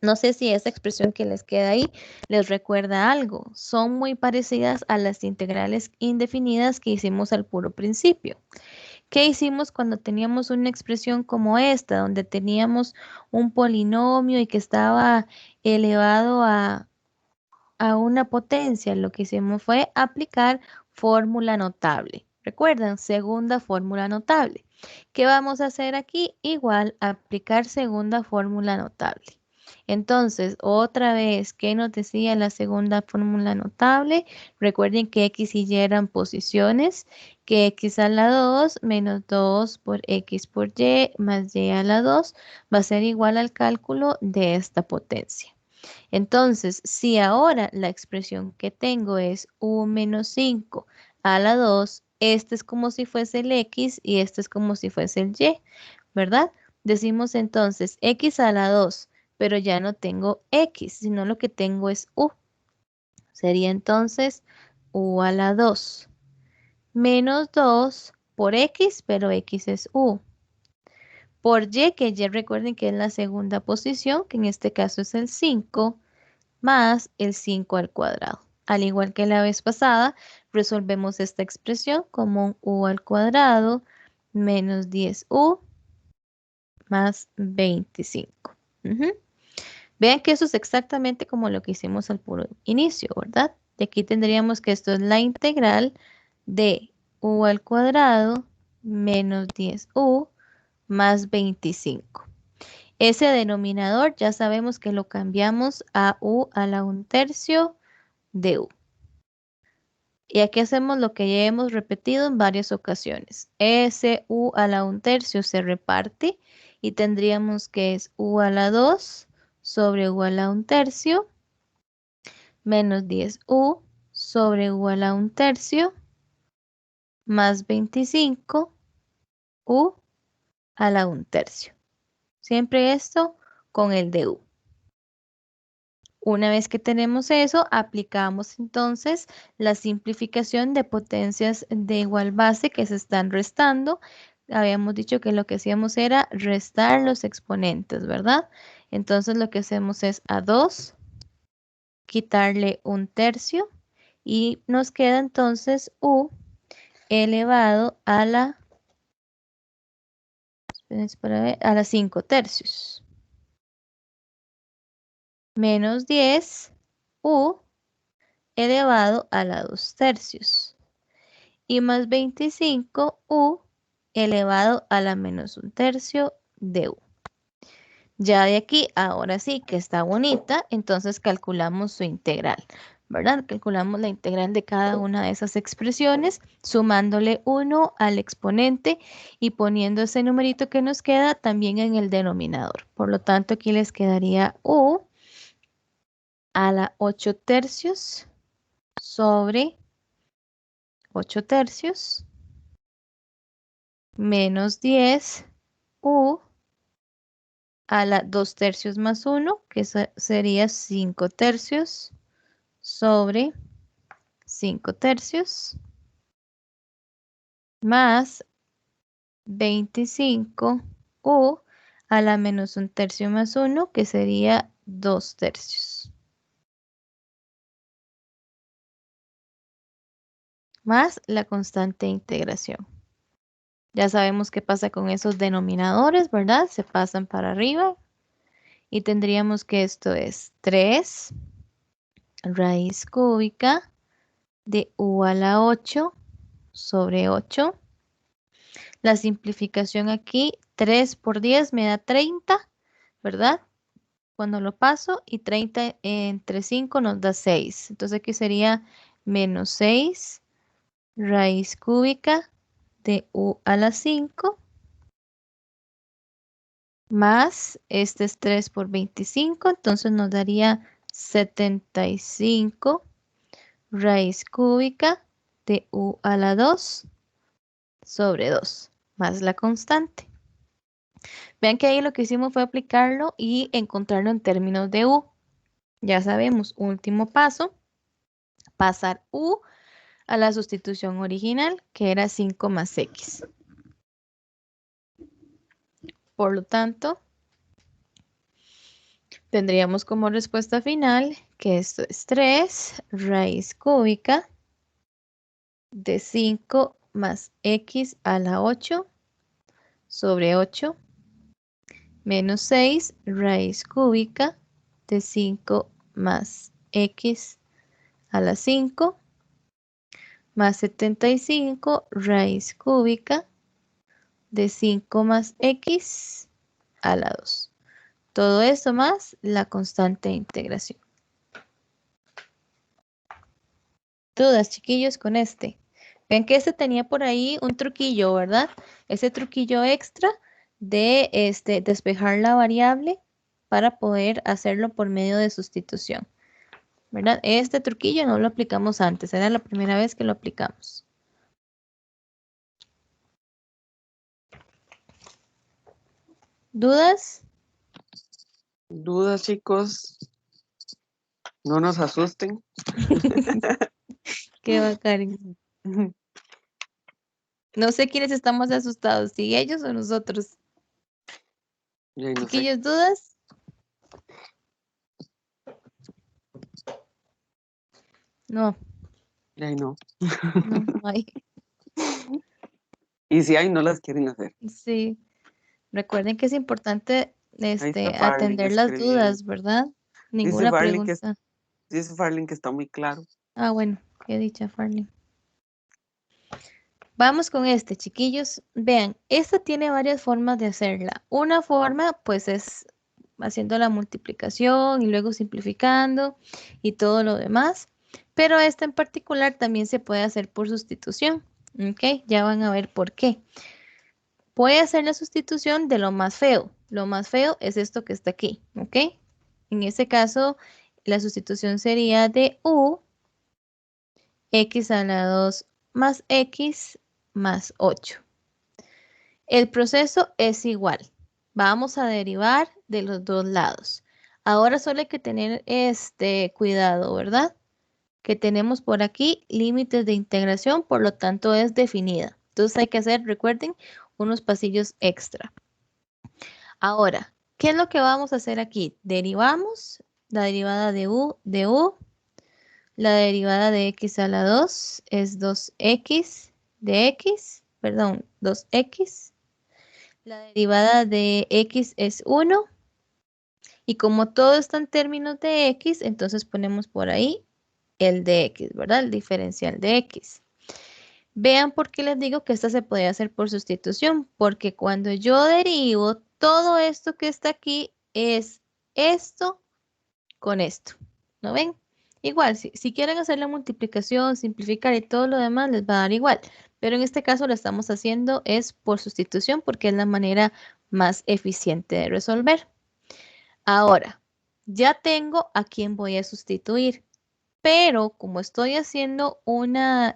No sé si esa expresión que les queda ahí les recuerda algo. Son muy parecidas a las integrales indefinidas que hicimos al puro principio. ¿Qué hicimos cuando teníamos una expresión como esta, donde teníamos un polinomio y que estaba elevado a una potencia? Lo que hicimos fue aplicar fórmula notable. ¿Recuerdan? Segunda fórmula notable. ¿Qué vamos a hacer aquí? Igual, aplicar segunda fórmula notable. Entonces, otra vez, ¿qué nos decía la segunda fórmula notable? Recuerden que x y y eran posiciones, que x a la 2 menos 2 por x por y más y a la 2 va a ser igual al cálculo de esta potencia. Entonces, si ahora la expresión que tengo es u menos 5 a la 2, este es como si fuese el x y este es como si fuese el y, ¿verdad? Decimos entonces x a la 2, pero ya no tengo x, sino lo que tengo es u. Sería entonces u a la 2 menos 2 por x, pero x es u. Por y, que ya recuerden que es la segunda posición, que en este caso es el 5, más el 5 al cuadrado. Al igual que la vez pasada, resolvemos esta expresión como un u al cuadrado menos 10u más 25. Vean que eso es exactamente como lo que hicimos al puro inicio, ¿verdad? Y aquí tendríamos que esto es la integral de u al cuadrado menos 10u más 25. Ese denominador ya sabemos que lo cambiamos a u a la 1/3 de u. Y aquí hacemos lo que ya hemos repetido en varias ocasiones. Ese u a la 1/3 se reparte y tendríamos que es u a la 2 sobre u a la 1/3 menos 10u sobre u a la 1/3 más 25 u a la 1/3. Siempre esto con el de u. Una vez que tenemos eso, aplicamos entonces la simplificación de potencias de igual base que se están restando. Habíamos dicho que lo que hacíamos era restar los exponentes, ¿verdad? Entonces lo que hacemos es a 2, quitarle 1/3 y nos queda entonces u elevado a la 5/3 menos 10 u elevado a la 2 tercios. Y más 25u elevado a la menos 1 tercio de u. Ya de aquí, ahora sí que está bonita, entonces calculamos su integral, ¿verdad? Calculamos la integral de cada una de esas expresiones, sumándole 1 al exponente y poniendo ese numerito que nos queda también en el denominador. Por lo tanto, aquí les quedaría u a la 8 tercios sobre 8 tercios menos 10 u a la 2 tercios más 1, que sería 5 tercios sobre 5 tercios más 25 u a la menos 1 tercio más 1, que sería 2 tercios. Más la constante de integración. Ya sabemos qué pasa con esos denominadores, ¿verdad? Se pasan para arriba. Y tendríamos que esto es 3 raíz cúbica de u a la 8 sobre 8. La simplificación aquí, 3 por 10 me da 30, ¿verdad? Cuando lo paso y 30 entre 5 nos da 6. Entonces aquí sería menos 6 raíz cúbica de u a la 5 más, este es 3 por 25, entonces nos daría 75 raíz cúbica de u a la 2 sobre 2, más la constante. Vean que ahí lo que hicimos fue aplicarlo y encontrarlo en términos de u. Ya sabemos, último paso, pasar u a la sustitución original, que era 5 más x. Por lo tanto, tendríamos como respuesta final que esto es 3 raíz cúbica de 5 más x a la 8 sobre 8 menos 6 raíz cúbica de 5 más x a la 5 más 75 raíz cúbica de 5 más x a la 2. Todo eso más la constante de integración. ¿Dudas, chiquillos, con este? Ven que este tenía por ahí un truquillo, ¿verdad? Ese truquillo extra de despejar la variable para poder hacerlo por medio de sustitución, ¿verdad? Este truquillo no lo aplicamos antes, era la primera vez que lo aplicamos. ¿Dudas? Dudas, chicos. No nos asusten. Qué bacán. No sé quiénes estamos asustados, si ellos o nosotros. Ya no sé. Chiquillos, ¿dudas? No, Ya no. no hay. Y si hay, no las quieren hacer. Sí. Recuerden que es importante Ahí está Farley atender las escribiendo. dudas, ¿verdad? Dice Ninguna Farley que, pregunta. dice Farley que está muy claro. Ah, bueno, qué dicha, Farley. Vamos con este, chiquillos. Vean, esta tiene varias formas de hacerla. Una forma, pues, es haciendo la multiplicación y luego simplificando y todo lo demás. Pero esta en particular también se puede hacer por sustitución. ¿Ok? Ya van a ver por qué. Voy a hacer la sustitución de lo más feo. Lo más feo es esto que está aquí, ¿ok? En este caso, la sustitución sería de u, x a la 2 más x más 8. El proceso es igual. Vamos a derivar de los dos lados. Ahora solo hay que tener cuidado, ¿verdad? Que tenemos por aquí límites de integración, por lo tanto es definida. Entonces hay que hacer, recuerden, unos pasillos extra. Ahora, ¿qué es lo que vamos a hacer aquí? Derivamos la derivada de u, la derivada de x a la 2 es 2x de x, perdón, 2x. La derivada de x es 1. Y como todo está en términos de x, entonces ponemos por ahí el de x, ¿verdad? El diferencial de x. Vean por qué les digo que esta se puede hacer por sustitución, porque cuando yo derivo, todo esto que está aquí es esto con esto, ¿no ven? Igual, si quieren hacer la multiplicación, simplificar y todo lo demás, les va a dar igual, pero en este caso lo estamos haciendo es por sustitución porque es la manera más eficiente de resolver. Ahora, ya tengo a quién voy a sustituir. Pero como estoy haciendo una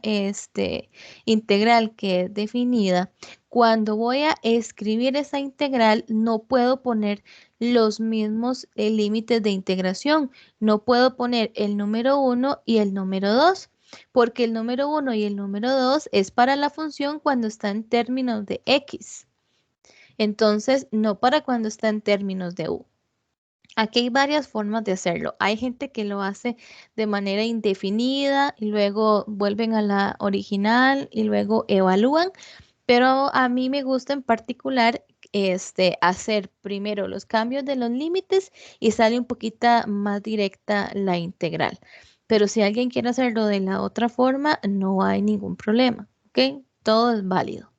integral que es definida, cuando voy a escribir esa integral no puedo poner los mismos límites de integración. No puedo poner el número 1 y el número 2, porque el número 1 y el número 2 es para la función cuando está en términos de x. Entonces, no para cuando está en términos de u. Aquí hay varias formas de hacerlo. Hay gente que lo hace de manera indefinida y luego vuelven a la original y luego evalúan, pero a mí me gusta en particular hacer primero los cambios de los límites y sale un poquito más directa la integral. Pero si alguien quiere hacerlo de la otra forma, no hay ningún problema, ¿ok? Todo es válido.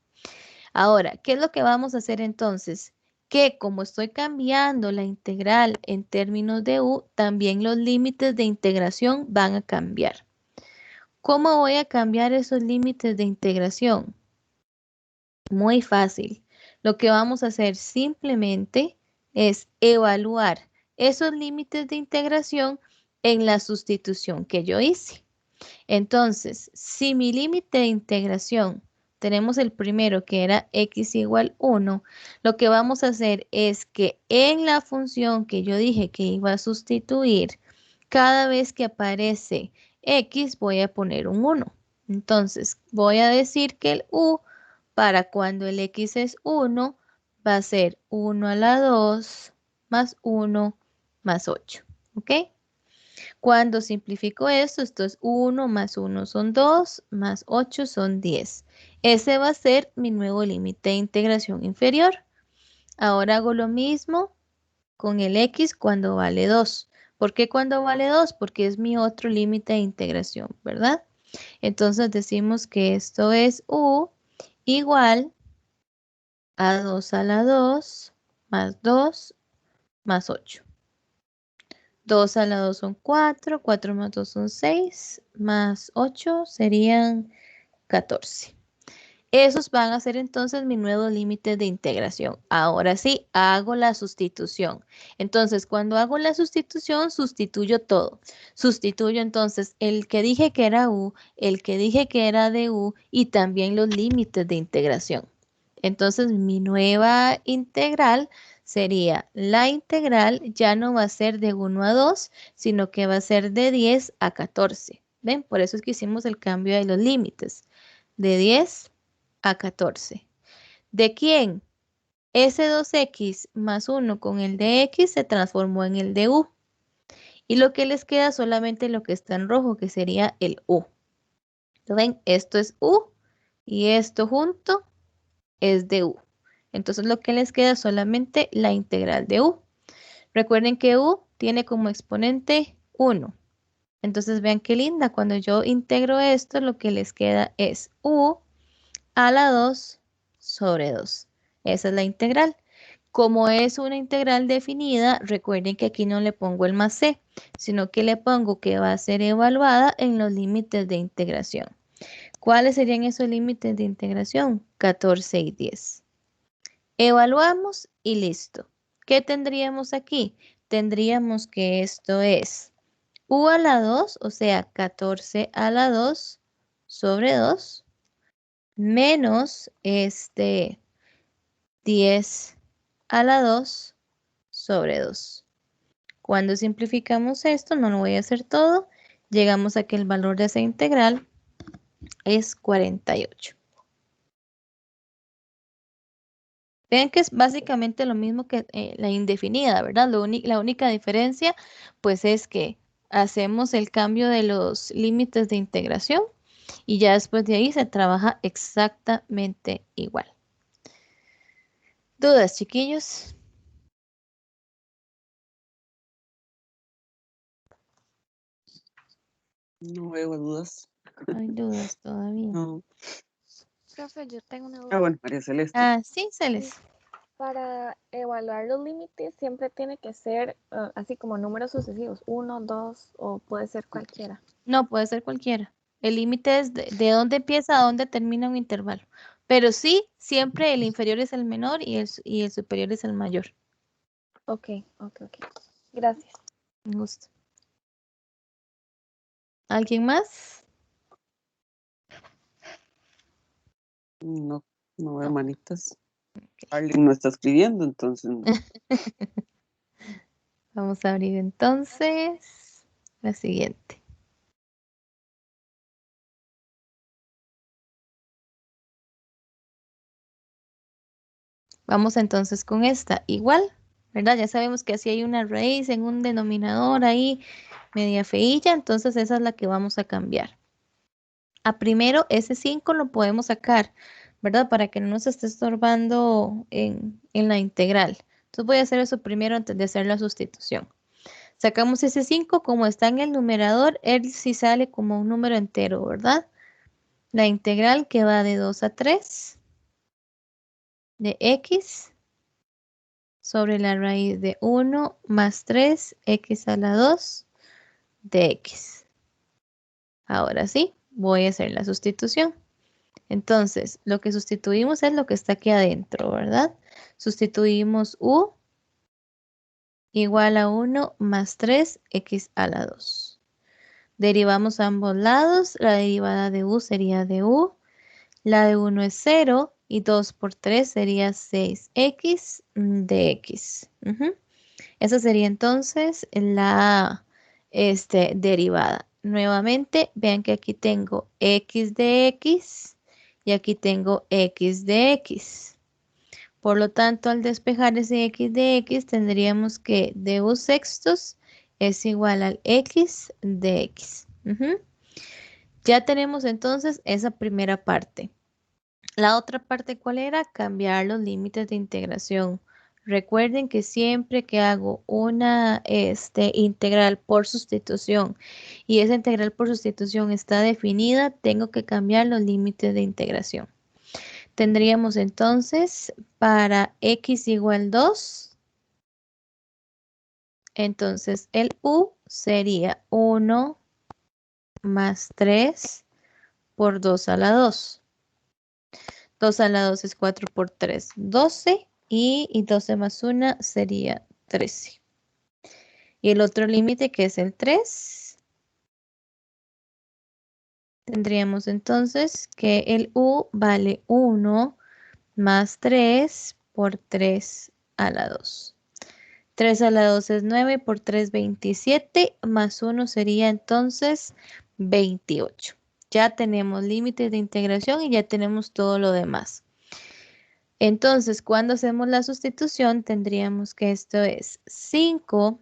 Ahora, ¿qué es lo que vamos a hacer entonces? Que como estoy cambiando la integral en términos de u, también los límites de integración van a cambiar. ¿Cómo voy a cambiar esos límites de integración? Muy fácil. Lo que vamos a hacer simplemente es evaluar esos límites de integración en la sustitución que yo hice. Entonces, si mi límite de integración, tenemos el primero que era x igual 1, lo que vamos a hacer es que en la función que yo dije que iba a sustituir, cada vez que aparece x voy a poner un 1. Entonces, voy a decir que el u para cuando el x es 1 va a ser 1 a la 2 más 1 más 8. ¿Ok? Cuando simplifico esto es 1 más 1 son 2, más 8 son 10. Ese va a ser mi nuevo límite de integración inferior. Ahora hago lo mismo con el x cuando vale 2. ¿Por qué cuando vale 2? Porque es mi otro límite de integración, ¿verdad? Entonces decimos que esto es u igual a 2 a la 2 más 2 más 8. 2 a la 2 son 4, 4 más 2 son 6, más 8 serían 14. Esos van a ser entonces mi nuevo límite de integración. Ahora sí, hago la sustitución. Entonces, cuando hago la sustitución, sustituyo todo. Sustituyo entonces el que dije que era u, el que dije que era de u y también los límites de integración. Entonces, mi nueva integral sería la integral ya no va a ser de 1 a 2, sino que va a ser de 10 a 14. ¿Ven? Por eso es que hicimos el cambio de los límites. De 10 a 14. ¿De quién? Ese 2x más 1 con el de x se transformó en el de u. Y lo que les queda solamente lo que está en rojo, que sería el u. ¿Lo ven? Esto es u y esto junto es de u. Entonces lo que les queda es solamente la integral de u. Recuerden que u tiene como exponente 1. Entonces vean qué linda. Cuando yo integro esto, lo que les queda es u a la 2 sobre 2. Esa es la integral. Como es una integral definida, recuerden que aquí no le pongo el más c, sino que le pongo que va a ser evaluada en los límites de integración. ¿Cuáles serían esos límites de integración? 14 y 10. Evaluamos y listo. ¿Qué tendríamos aquí? Tendríamos que esto es u a la 2, o sea, 14 a la 2 sobre 2, menos 10 a la 2 sobre 2. Cuando simplificamos esto, no lo voy a hacer todo, llegamos a que el valor de esa integral es 48. Vean que es básicamente lo mismo que la indefinida, ¿verdad? La única diferencia, pues, es que hacemos el cambio de los límites de integración y ya después de ahí se trabaja exactamente igual. ¿Dudas, chiquillos? No veo dudas. Hay dudas todavía. No. Profe, yo tengo una Ah, duda. bueno, María Celeste. Sí, Celes. Para evaluar los límites siempre tiene que ser así como números sucesivos, 1, 2 o puede ser cualquiera. No, puede ser cualquiera. El límite es de dónde empieza a dónde termina un intervalo. Pero sí, siempre el inferior es el menor y el superior es el mayor. Ok. Gracias. Un gusto. ¿Alguien más? No, no veo No. manitas. Alguien no está escribiendo, entonces no. Vamos a abrir entonces la siguiente. Vamos entonces con esta. Igual, ¿verdad? Ya sabemos que así hay una raíz en un denominador ahí media feilla, entonces esa es la que vamos a cambiar. A primero, ese 5 lo podemos sacar, ¿verdad? Para que no nos esté estorbando en la integral. Entonces voy a hacer eso primero antes de hacer la sustitución. Sacamos ese 5, como está en el numerador, él sí sale como un número entero, ¿verdad? La integral que va de 2 a 3 de x sobre la raíz de 1 más 3x a la 2 de x. Ahora sí, voy a hacer la sustitución. Entonces, lo que sustituimos es lo que está aquí adentro, ¿verdad? Sustituimos u igual a 1 más 3x a la 2. Derivamos a ambos lados. La derivada de u sería de u. La de 1 es 0 y 2 por 3 sería 6x de x. Esa sería entonces la derivada. Nuevamente, vean que aquí tengo x de x y aquí tengo x de x. Por lo tanto, al despejar ese x de x, tendríamos que du sextos es igual al x de x. Ya tenemos entonces esa primera parte. La otra parte, ¿cuál era? Cambiar los límites de integración. Recuerden que siempre que hago una integral por sustitución y esa integral por sustitución está definida, tengo que cambiar los límites de integración. Tendríamos entonces para x igual 2, entonces el u sería 1 más 3 por 2 a la 2. 2 a la 2 es 4 por 3, 12 y 12 más 1 sería 13. Y el otro límite que es el 3, tendríamos entonces que el u vale 1 más 3 por 3 a la 2. 3 a la 2 es 9, por 3, 27, más 1 sería entonces 28. Ya tenemos límites de integración y ya tenemos todo lo demás. Entonces, cuando hacemos la sustitución, tendríamos que esto es 5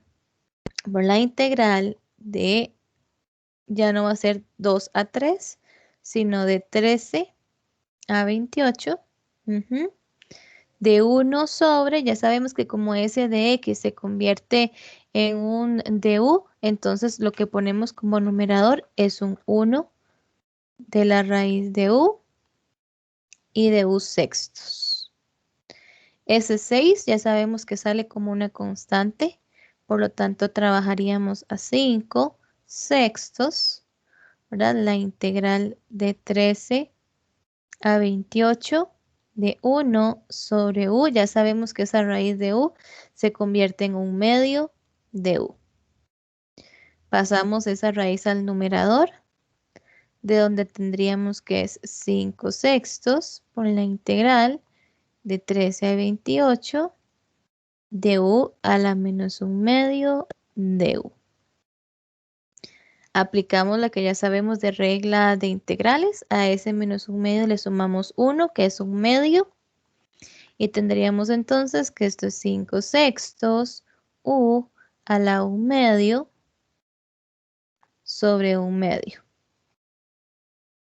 por la integral de, ya no va a ser 2 a 3, sino de 13 a 28. De 1 sobre, ya sabemos que como s de x se convierte en un du, entonces lo que ponemos como numerador es un 1 de la raíz de u y de u sextos. Ese 6 ya sabemos que sale como una constante, por lo tanto trabajaríamos a 5 sextos, ¿verdad? La integral de 13 a 28 de 1 sobre u, ya sabemos que esa raíz de u se convierte en un medio de u. Pasamos esa raíz al numerador, de donde tendríamos que es 5 sextos por la integral de 13 a 28 de u a la menos un medio de u. Aplicamos la que ya sabemos de regla de integrales. A ese menos un medio le sumamos 1, que es un medio. Y tendríamos entonces que esto es 5 sextos u a la un medio sobre un medio.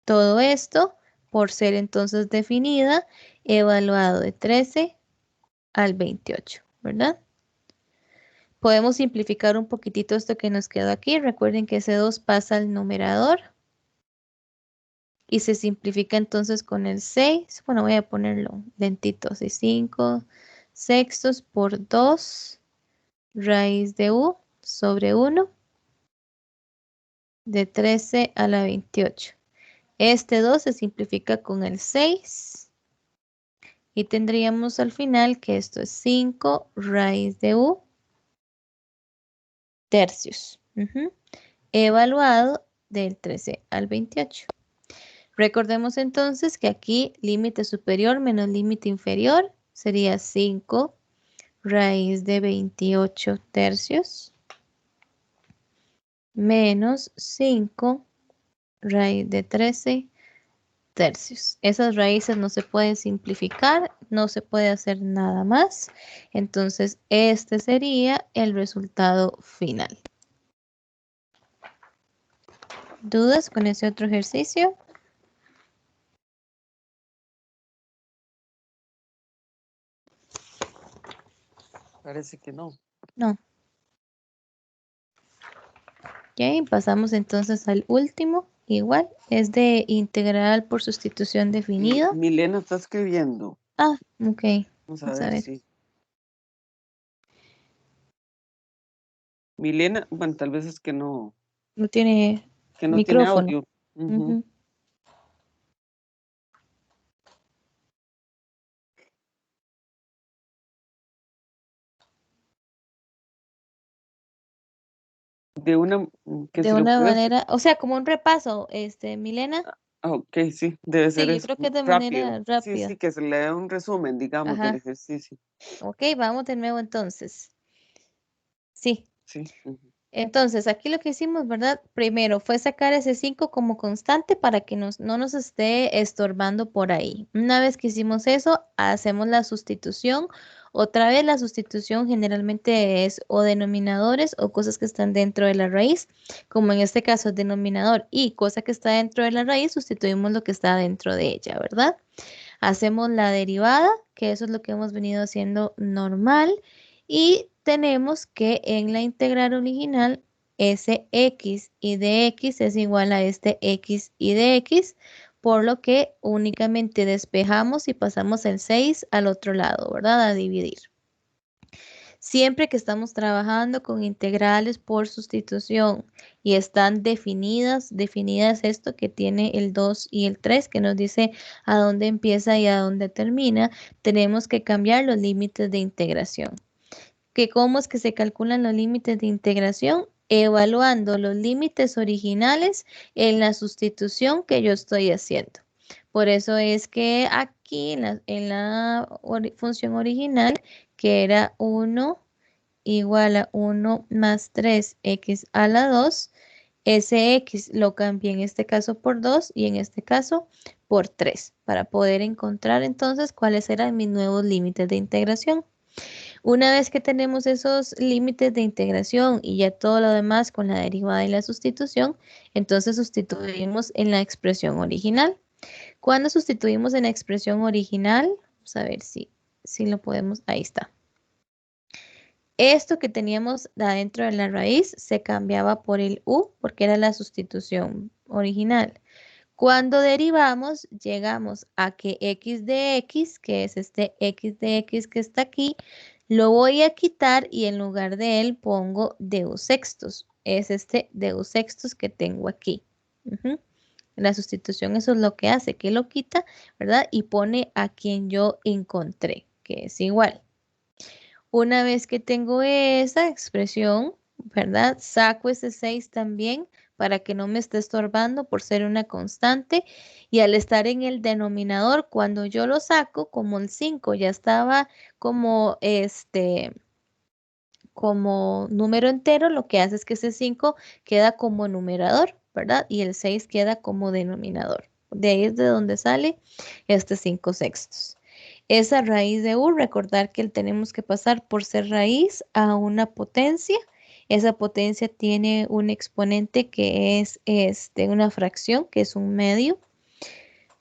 Todo esto por ser entonces definida, evaluado de 13 al 28, ¿verdad? Podemos simplificar un poquitito esto que nos quedó aquí. Recuerden que ese 2 pasa al numerador. Y se simplifica entonces con el 6. Bueno, voy a ponerlo lentito. Así, 5 sextos por 2 raíz de u sobre 1 de 13 a la 28. Este 2 se simplifica con el 6. Y tendríamos al final que esto es 5 raíz de u tercios. Evaluado del 13 al 28. Recordemos entonces que aquí límite superior menos límite inferior sería 5 raíz de 28 tercios menos 5 raíz de 13 tercios. Esas raíces no se pueden simplificar, no se puede hacer nada más. Entonces, este sería el resultado final. ¿Dudas con ese otro ejercicio? Parece que no. No. Ok, pasamos entonces al último. Igual, es de integral por sustitución definida. Milena está escribiendo. Ah, ok. Vamos a Vamos a ver ver. si. Milena, bueno, tal vez es que no No tiene tiene micrófono. audio. Ujú. Ujú. De una, que De si lo una puedes. manera, o sea, como un repaso, Milena. Ok, sí, debe ser Sí, yo eso, creo que es de rápido. manera Sí, sí, rápida. que se le dé un resumen, digamos, del Ajá. ejercicio. Ok, vamos de nuevo entonces. Sí. Sí. Ujú. Entonces, aquí lo que hicimos, ¿verdad? Primero fue sacar ese 5 como constante para que no nos esté estorbando por ahí. Una vez que hicimos eso, hacemos la sustitución. Otra vez la sustitución generalmente es o denominadores o cosas que están dentro de la raíz. Como en este caso, denominador y cosa que está dentro de la raíz, sustituimos lo que está dentro de ella, ¿verdad? Hacemos la derivada, que eso es lo que hemos venido haciendo normal. Y tenemos que en la integral original, ese x y de x es igual a este x y de x, por lo que únicamente despejamos y pasamos el 6 al otro lado, ¿verdad? A dividir. Siempre que estamos trabajando con integrales por sustitución y están definidas esto que tiene el 2 y el 3, que nos dice a dónde empieza y a dónde termina, tenemos que cambiar los límites de integración. ¿Cómo es que se calculan los límites de integración? Evaluando los límites originales en la sustitución que yo estoy haciendo. Por eso es que aquí en la función original, que era 1 igual a 1 más 3x a la 2, ese x lo cambié en este caso por 2 y en este caso por 3, para poder encontrar entonces cuáles eran mis nuevos límites de integración. Una vez que tenemos esos límites de integración y ya todo lo demás con la derivada y la sustitución, entonces sustituimos en la expresión original. Cuando sustituimos en la expresión original, vamos a ver si lo podemos, ahí está. Esto que teníamos adentro de la raíz se cambiaba por el u porque era la sustitución original. Cuando derivamos, llegamos a que x de x, que es este x de x que está aquí, lo voy a quitar y en lugar de él pongo du sextos. Es este du sextos que tengo aquí. La sustitución eso es lo que hace, que lo quita, ¿verdad? Y pone a quien yo encontré, que es igual. Una vez que tengo esa expresión, ¿verdad? Saco ese 6 también para que no me esté estorbando por ser una constante. Y al estar en el denominador, cuando yo lo saco, como el 5 ya estaba como como número entero, lo que hace es que ese 5 queda como numerador, ¿verdad? Y el 6 queda como denominador. De ahí es de donde sale este 5 sextos. Esa raíz de u, recordar que tenemos que pasar por ser raíz a una potencia. Esa potencia tiene un exponente que es una fracción, que es un medio.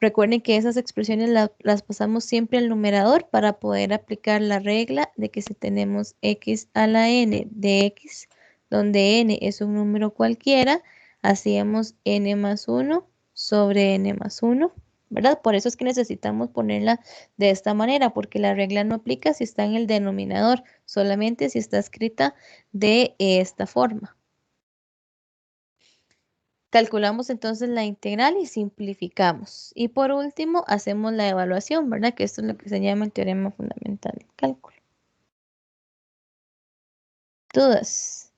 Recuerden que esas expresiones las pasamos siempre al numerador para poder aplicar la regla de que si tenemos x a la n de x, donde n es un número cualquiera, hacíamos n más 1 sobre n más 1, ¿verdad? Por eso es que necesitamos ponerla de esta manera, porque la regla no aplica si está en el denominador, solamente si está escrita de esta forma. Calculamos entonces la integral y simplificamos. Y por último, hacemos la evaluación, ¿verdad? Que esto es lo que se llama el teorema fundamental del cálculo. ¿Dudas?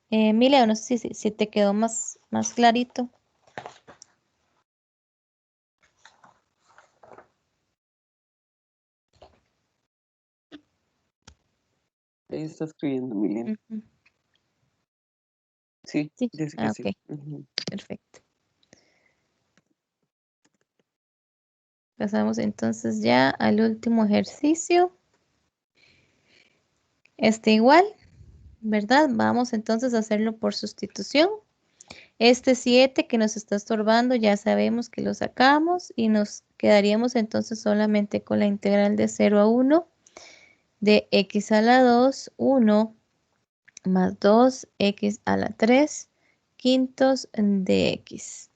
Emilia, no sé si te quedó más clarito. Ahí está escribiendo, Milena. Ujú. Sí, Sí, dice que sí. ok, Ujú. perfecto. Pasamos entonces ya al último ejercicio. Igual, ¿verdad? Vamos entonces a hacerlo por sustitución. Este 7 que nos está estorbando ya sabemos que lo sacamos y nos quedaríamos entonces solamente con la integral de 0 a 1 de x a la 2, 1 más 2x a la 3 quintos de x.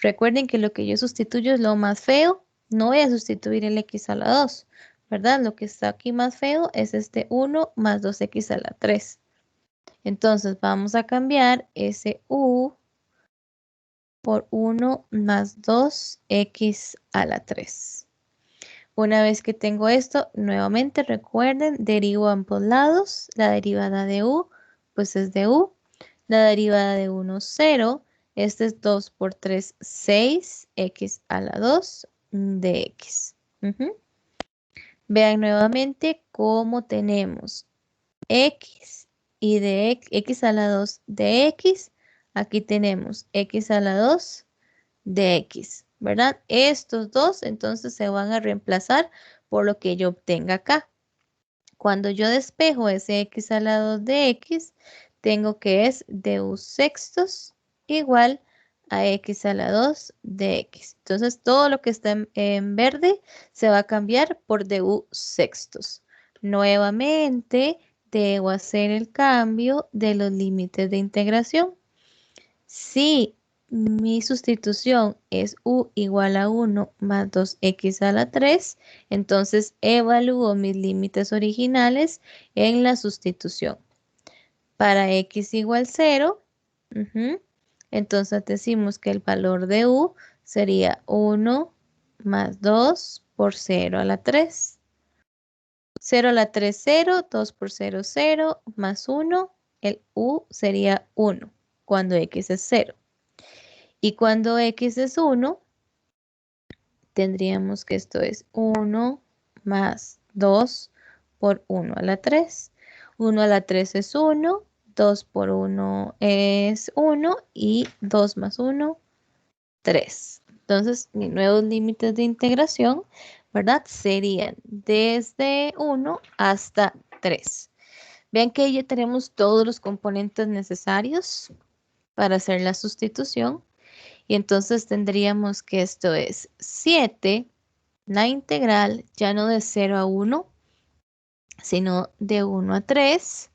Recuerden que lo que yo sustituyo es lo más feo. No voy a sustituir el x a la 2, ¿verdad? Lo que está aquí más feo es este 1 más 2x a la 3. Entonces vamos a cambiar ese u por 1 más 2x a la 3. Una vez que tengo esto, nuevamente recuerden, derivo a ambos lados. La derivada de u, pues es de u. La derivada de 1, 0. Este es 2 por 3, 6, x a la 2 de x. Vean nuevamente cómo tenemos x y de x a la 2 de x. Aquí tenemos x a la 2 de x, ¿verdad? Estos dos entonces se van a reemplazar por lo que yo obtenga acá. Cuando yo despejo ese x a la 2 de x, tengo que es du sextos igual a x a la 2 de x. Entonces todo lo que está en verde se va a cambiar por du sextos. Nuevamente debo hacer el cambio de los límites de integración. Si mi sustitución es u igual a 1 más 2x a la 3, entonces evalúo mis límites originales en la sustitución. Para x igual 0, entonces decimos que el valor de u sería 1 más 2 por 0 a la 3. 0 a la 3, 0, 2 por 0, 0, más 1, el u sería 1 cuando x es 0. Y cuando x es 1, tendríamos que esto es 1 más 2 por 1 a la 3. 1 a la 3 es 1, 2 por 1 es 1 y 2 más 1, 3. Entonces, mis nuevos límites de integración, ¿verdad? Serían desde 1 hasta 3. Vean que ya tenemos todos los componentes necesarios para hacer la sustitución. Y entonces tendríamos que esto es 7, la integral ya no de 0 a 1, sino de 1 a 3.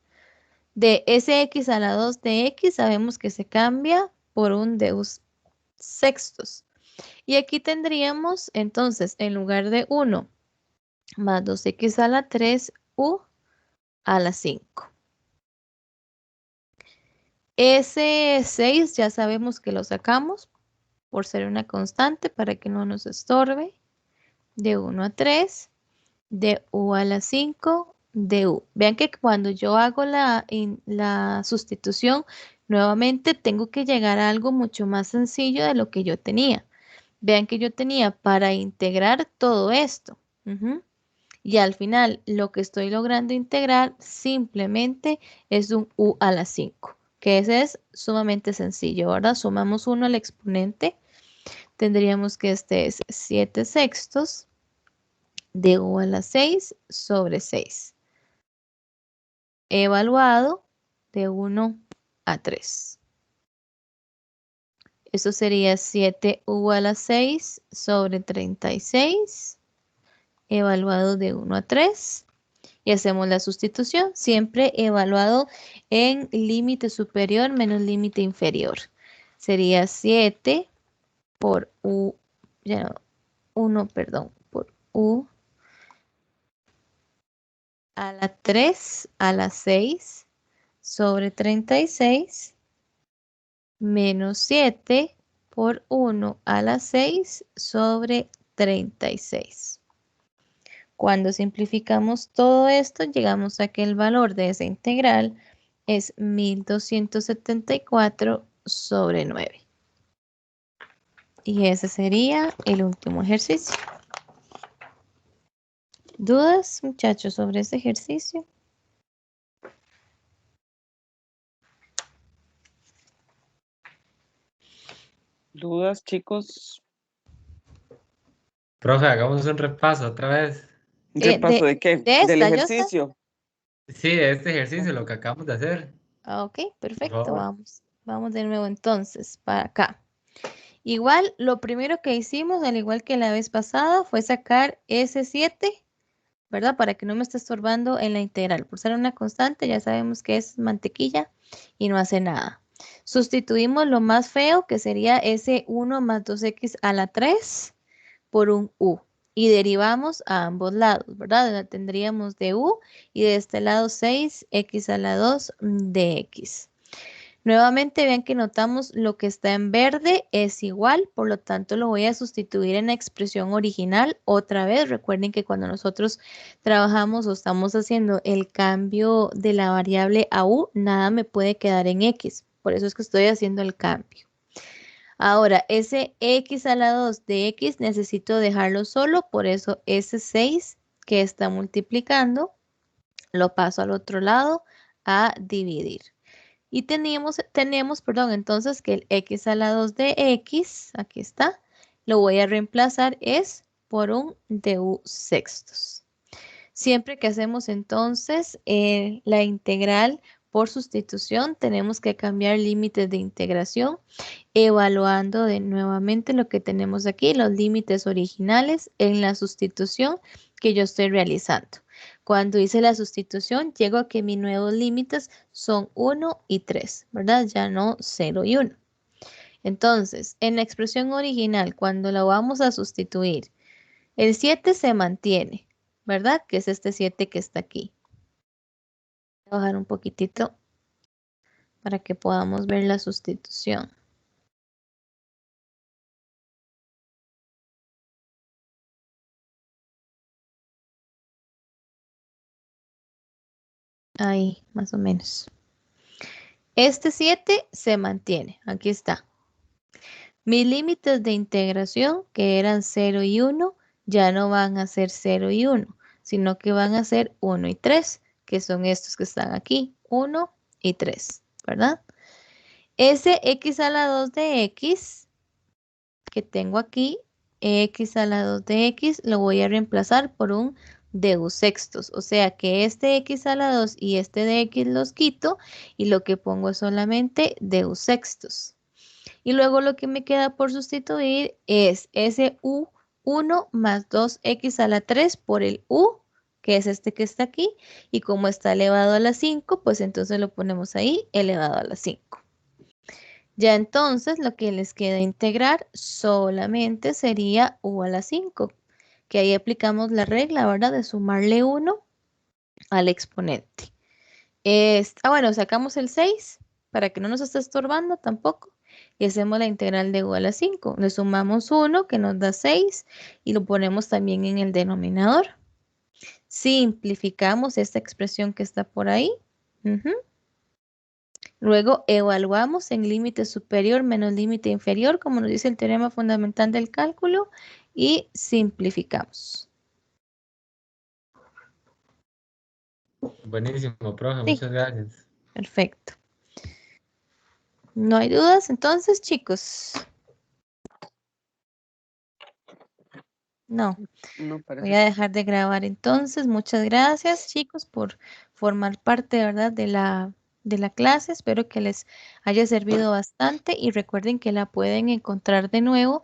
De ese x a la 2 de x sabemos que se cambia por un deus sextos. Y aquí tendríamos entonces en lugar de 1 más 2x a la 3, u a la 5. Ese 6 ya sabemos que lo sacamos por ser una constante para que no nos estorbe. De 1 a 3, de u a la 5, de u. Vean que cuando yo hago la sustitución, nuevamente tengo que llegar a algo mucho más sencillo de lo que yo tenía. Vean que yo tenía para integrar todo esto. Y al final lo que estoy logrando integrar simplemente es un u a la 5, que ese es sumamente sencillo, ¿verdad? Sumamos 1 al exponente, tendríamos que este es 7 sextos de u a la 6 sobre 6. Evaluado de 1 a 3. Eso sería 7u a la 6 sobre 36, evaluado de 1 a 3. Y hacemos la sustitución, siempre evaluado en límite superior menos límite inferior. Sería 7 por u, ya no, 1, perdón, por u a la 3 a la 6 sobre 36 menos 7 por 1 a la 6 sobre 36. Cuando simplificamos todo esto, llegamos a que el valor de esa integral es 1274 sobre 9. Y ese sería el último ejercicio. ¿Dudas, muchachos, sobre este ejercicio? ¿Dudas, chicos? Profe, hagamos un repaso otra vez. ¿Un repaso de qué? de Del esta, Joseph. ejercicio. Sí, de este ejercicio, lo que acabamos de hacer. Ok, Por perfecto. favor. Vamos de nuevo entonces para acá. Igual, lo primero que hicimos, al igual que la vez pasada, fue sacar ese 7, ¿verdad? Para que no me esté estorbando en la integral. Por ser una constante, ya sabemos que es mantequilla y no hace nada. Sustituimos lo más feo, que sería ese 1 más 2x a la 3 por un u. Y derivamos a ambos lados, ¿verdad? Tendríamos de u y de este lado 6x a la 2 de x. Nuevamente vean que notamos lo que está en verde es igual, por lo tanto lo voy a sustituir en la expresión original otra vez. Recuerden que cuando nosotros trabajamos o estamos haciendo el cambio de la variable a u, nada me puede quedar en x. Por eso es que estoy haciendo el cambio. Ahora, ese x a la 2 de x necesito dejarlo solo, por eso ese 6 que está multiplicando lo paso al otro lado a dividir. Y tenemos, entonces que el x a la 2 de x, aquí está, lo voy a reemplazar es por un du sextos. Siempre que hacemos entonces la integral por sustitución, tenemos que cambiar límites de integración, evaluando nuevamente lo que tenemos aquí, los límites originales en la sustitución que yo estoy realizando. Cuando hice la sustitución, llego a que mis nuevos límites son 1 y 3, ¿verdad? Ya no 0 y 1. Entonces, en la expresión original, cuando la vamos a sustituir, el 7 se mantiene, ¿verdad? Que es este 7 que está aquí. Voy a bajar un poquitito para que podamos ver la sustitución. Ahí, más o menos. Este 7 se mantiene, aquí está. Mis límites de integración, que eran 0 y 1, ya no van a ser 0 y 1, sino que van a ser 1 y 3, que son estos que están aquí, 1 y 3, ¿verdad? Ese x a la 2 de x que tengo aquí, x a la 2 de x, lo voy a reemplazar por un du sextos. O sea que este x a la 2 y este de x los quito y lo que pongo es solamente du sextos. Y luego lo que me queda por sustituir es ese u1 más 2x a la 3 por el u, que es este que está aquí. Y como está elevado a la 5, pues entonces lo ponemos ahí elevado a la 5. Ya entonces lo que les queda integrar solamente sería u a la 5, que ahí aplicamos la regla, ¿verdad? De sumarle 1 al exponente. Bueno, sacamos el 6 para que no nos esté estorbando tampoco. Y hacemos la integral de u a la 5. Le sumamos 1 que nos da 6 y lo ponemos también en el denominador. Simplificamos esta expresión que está por ahí. Luego evaluamos en límite superior menos límite inferior, como nos dice el teorema fundamental del cálculo, y simplificamos. Buenísimo, profe, Sí, muchas gracias. perfecto. ¿No hay dudas entonces, chicos? No. No Voy parece. a dejar de grabar entonces. Muchas gracias, chicos, por formar parte, ¿verdad?, de la de la clase. Espero que les haya servido bastante y recuerden que la pueden encontrar de nuevo,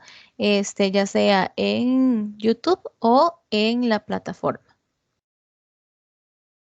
ya sea en YouTube o en la plataforma.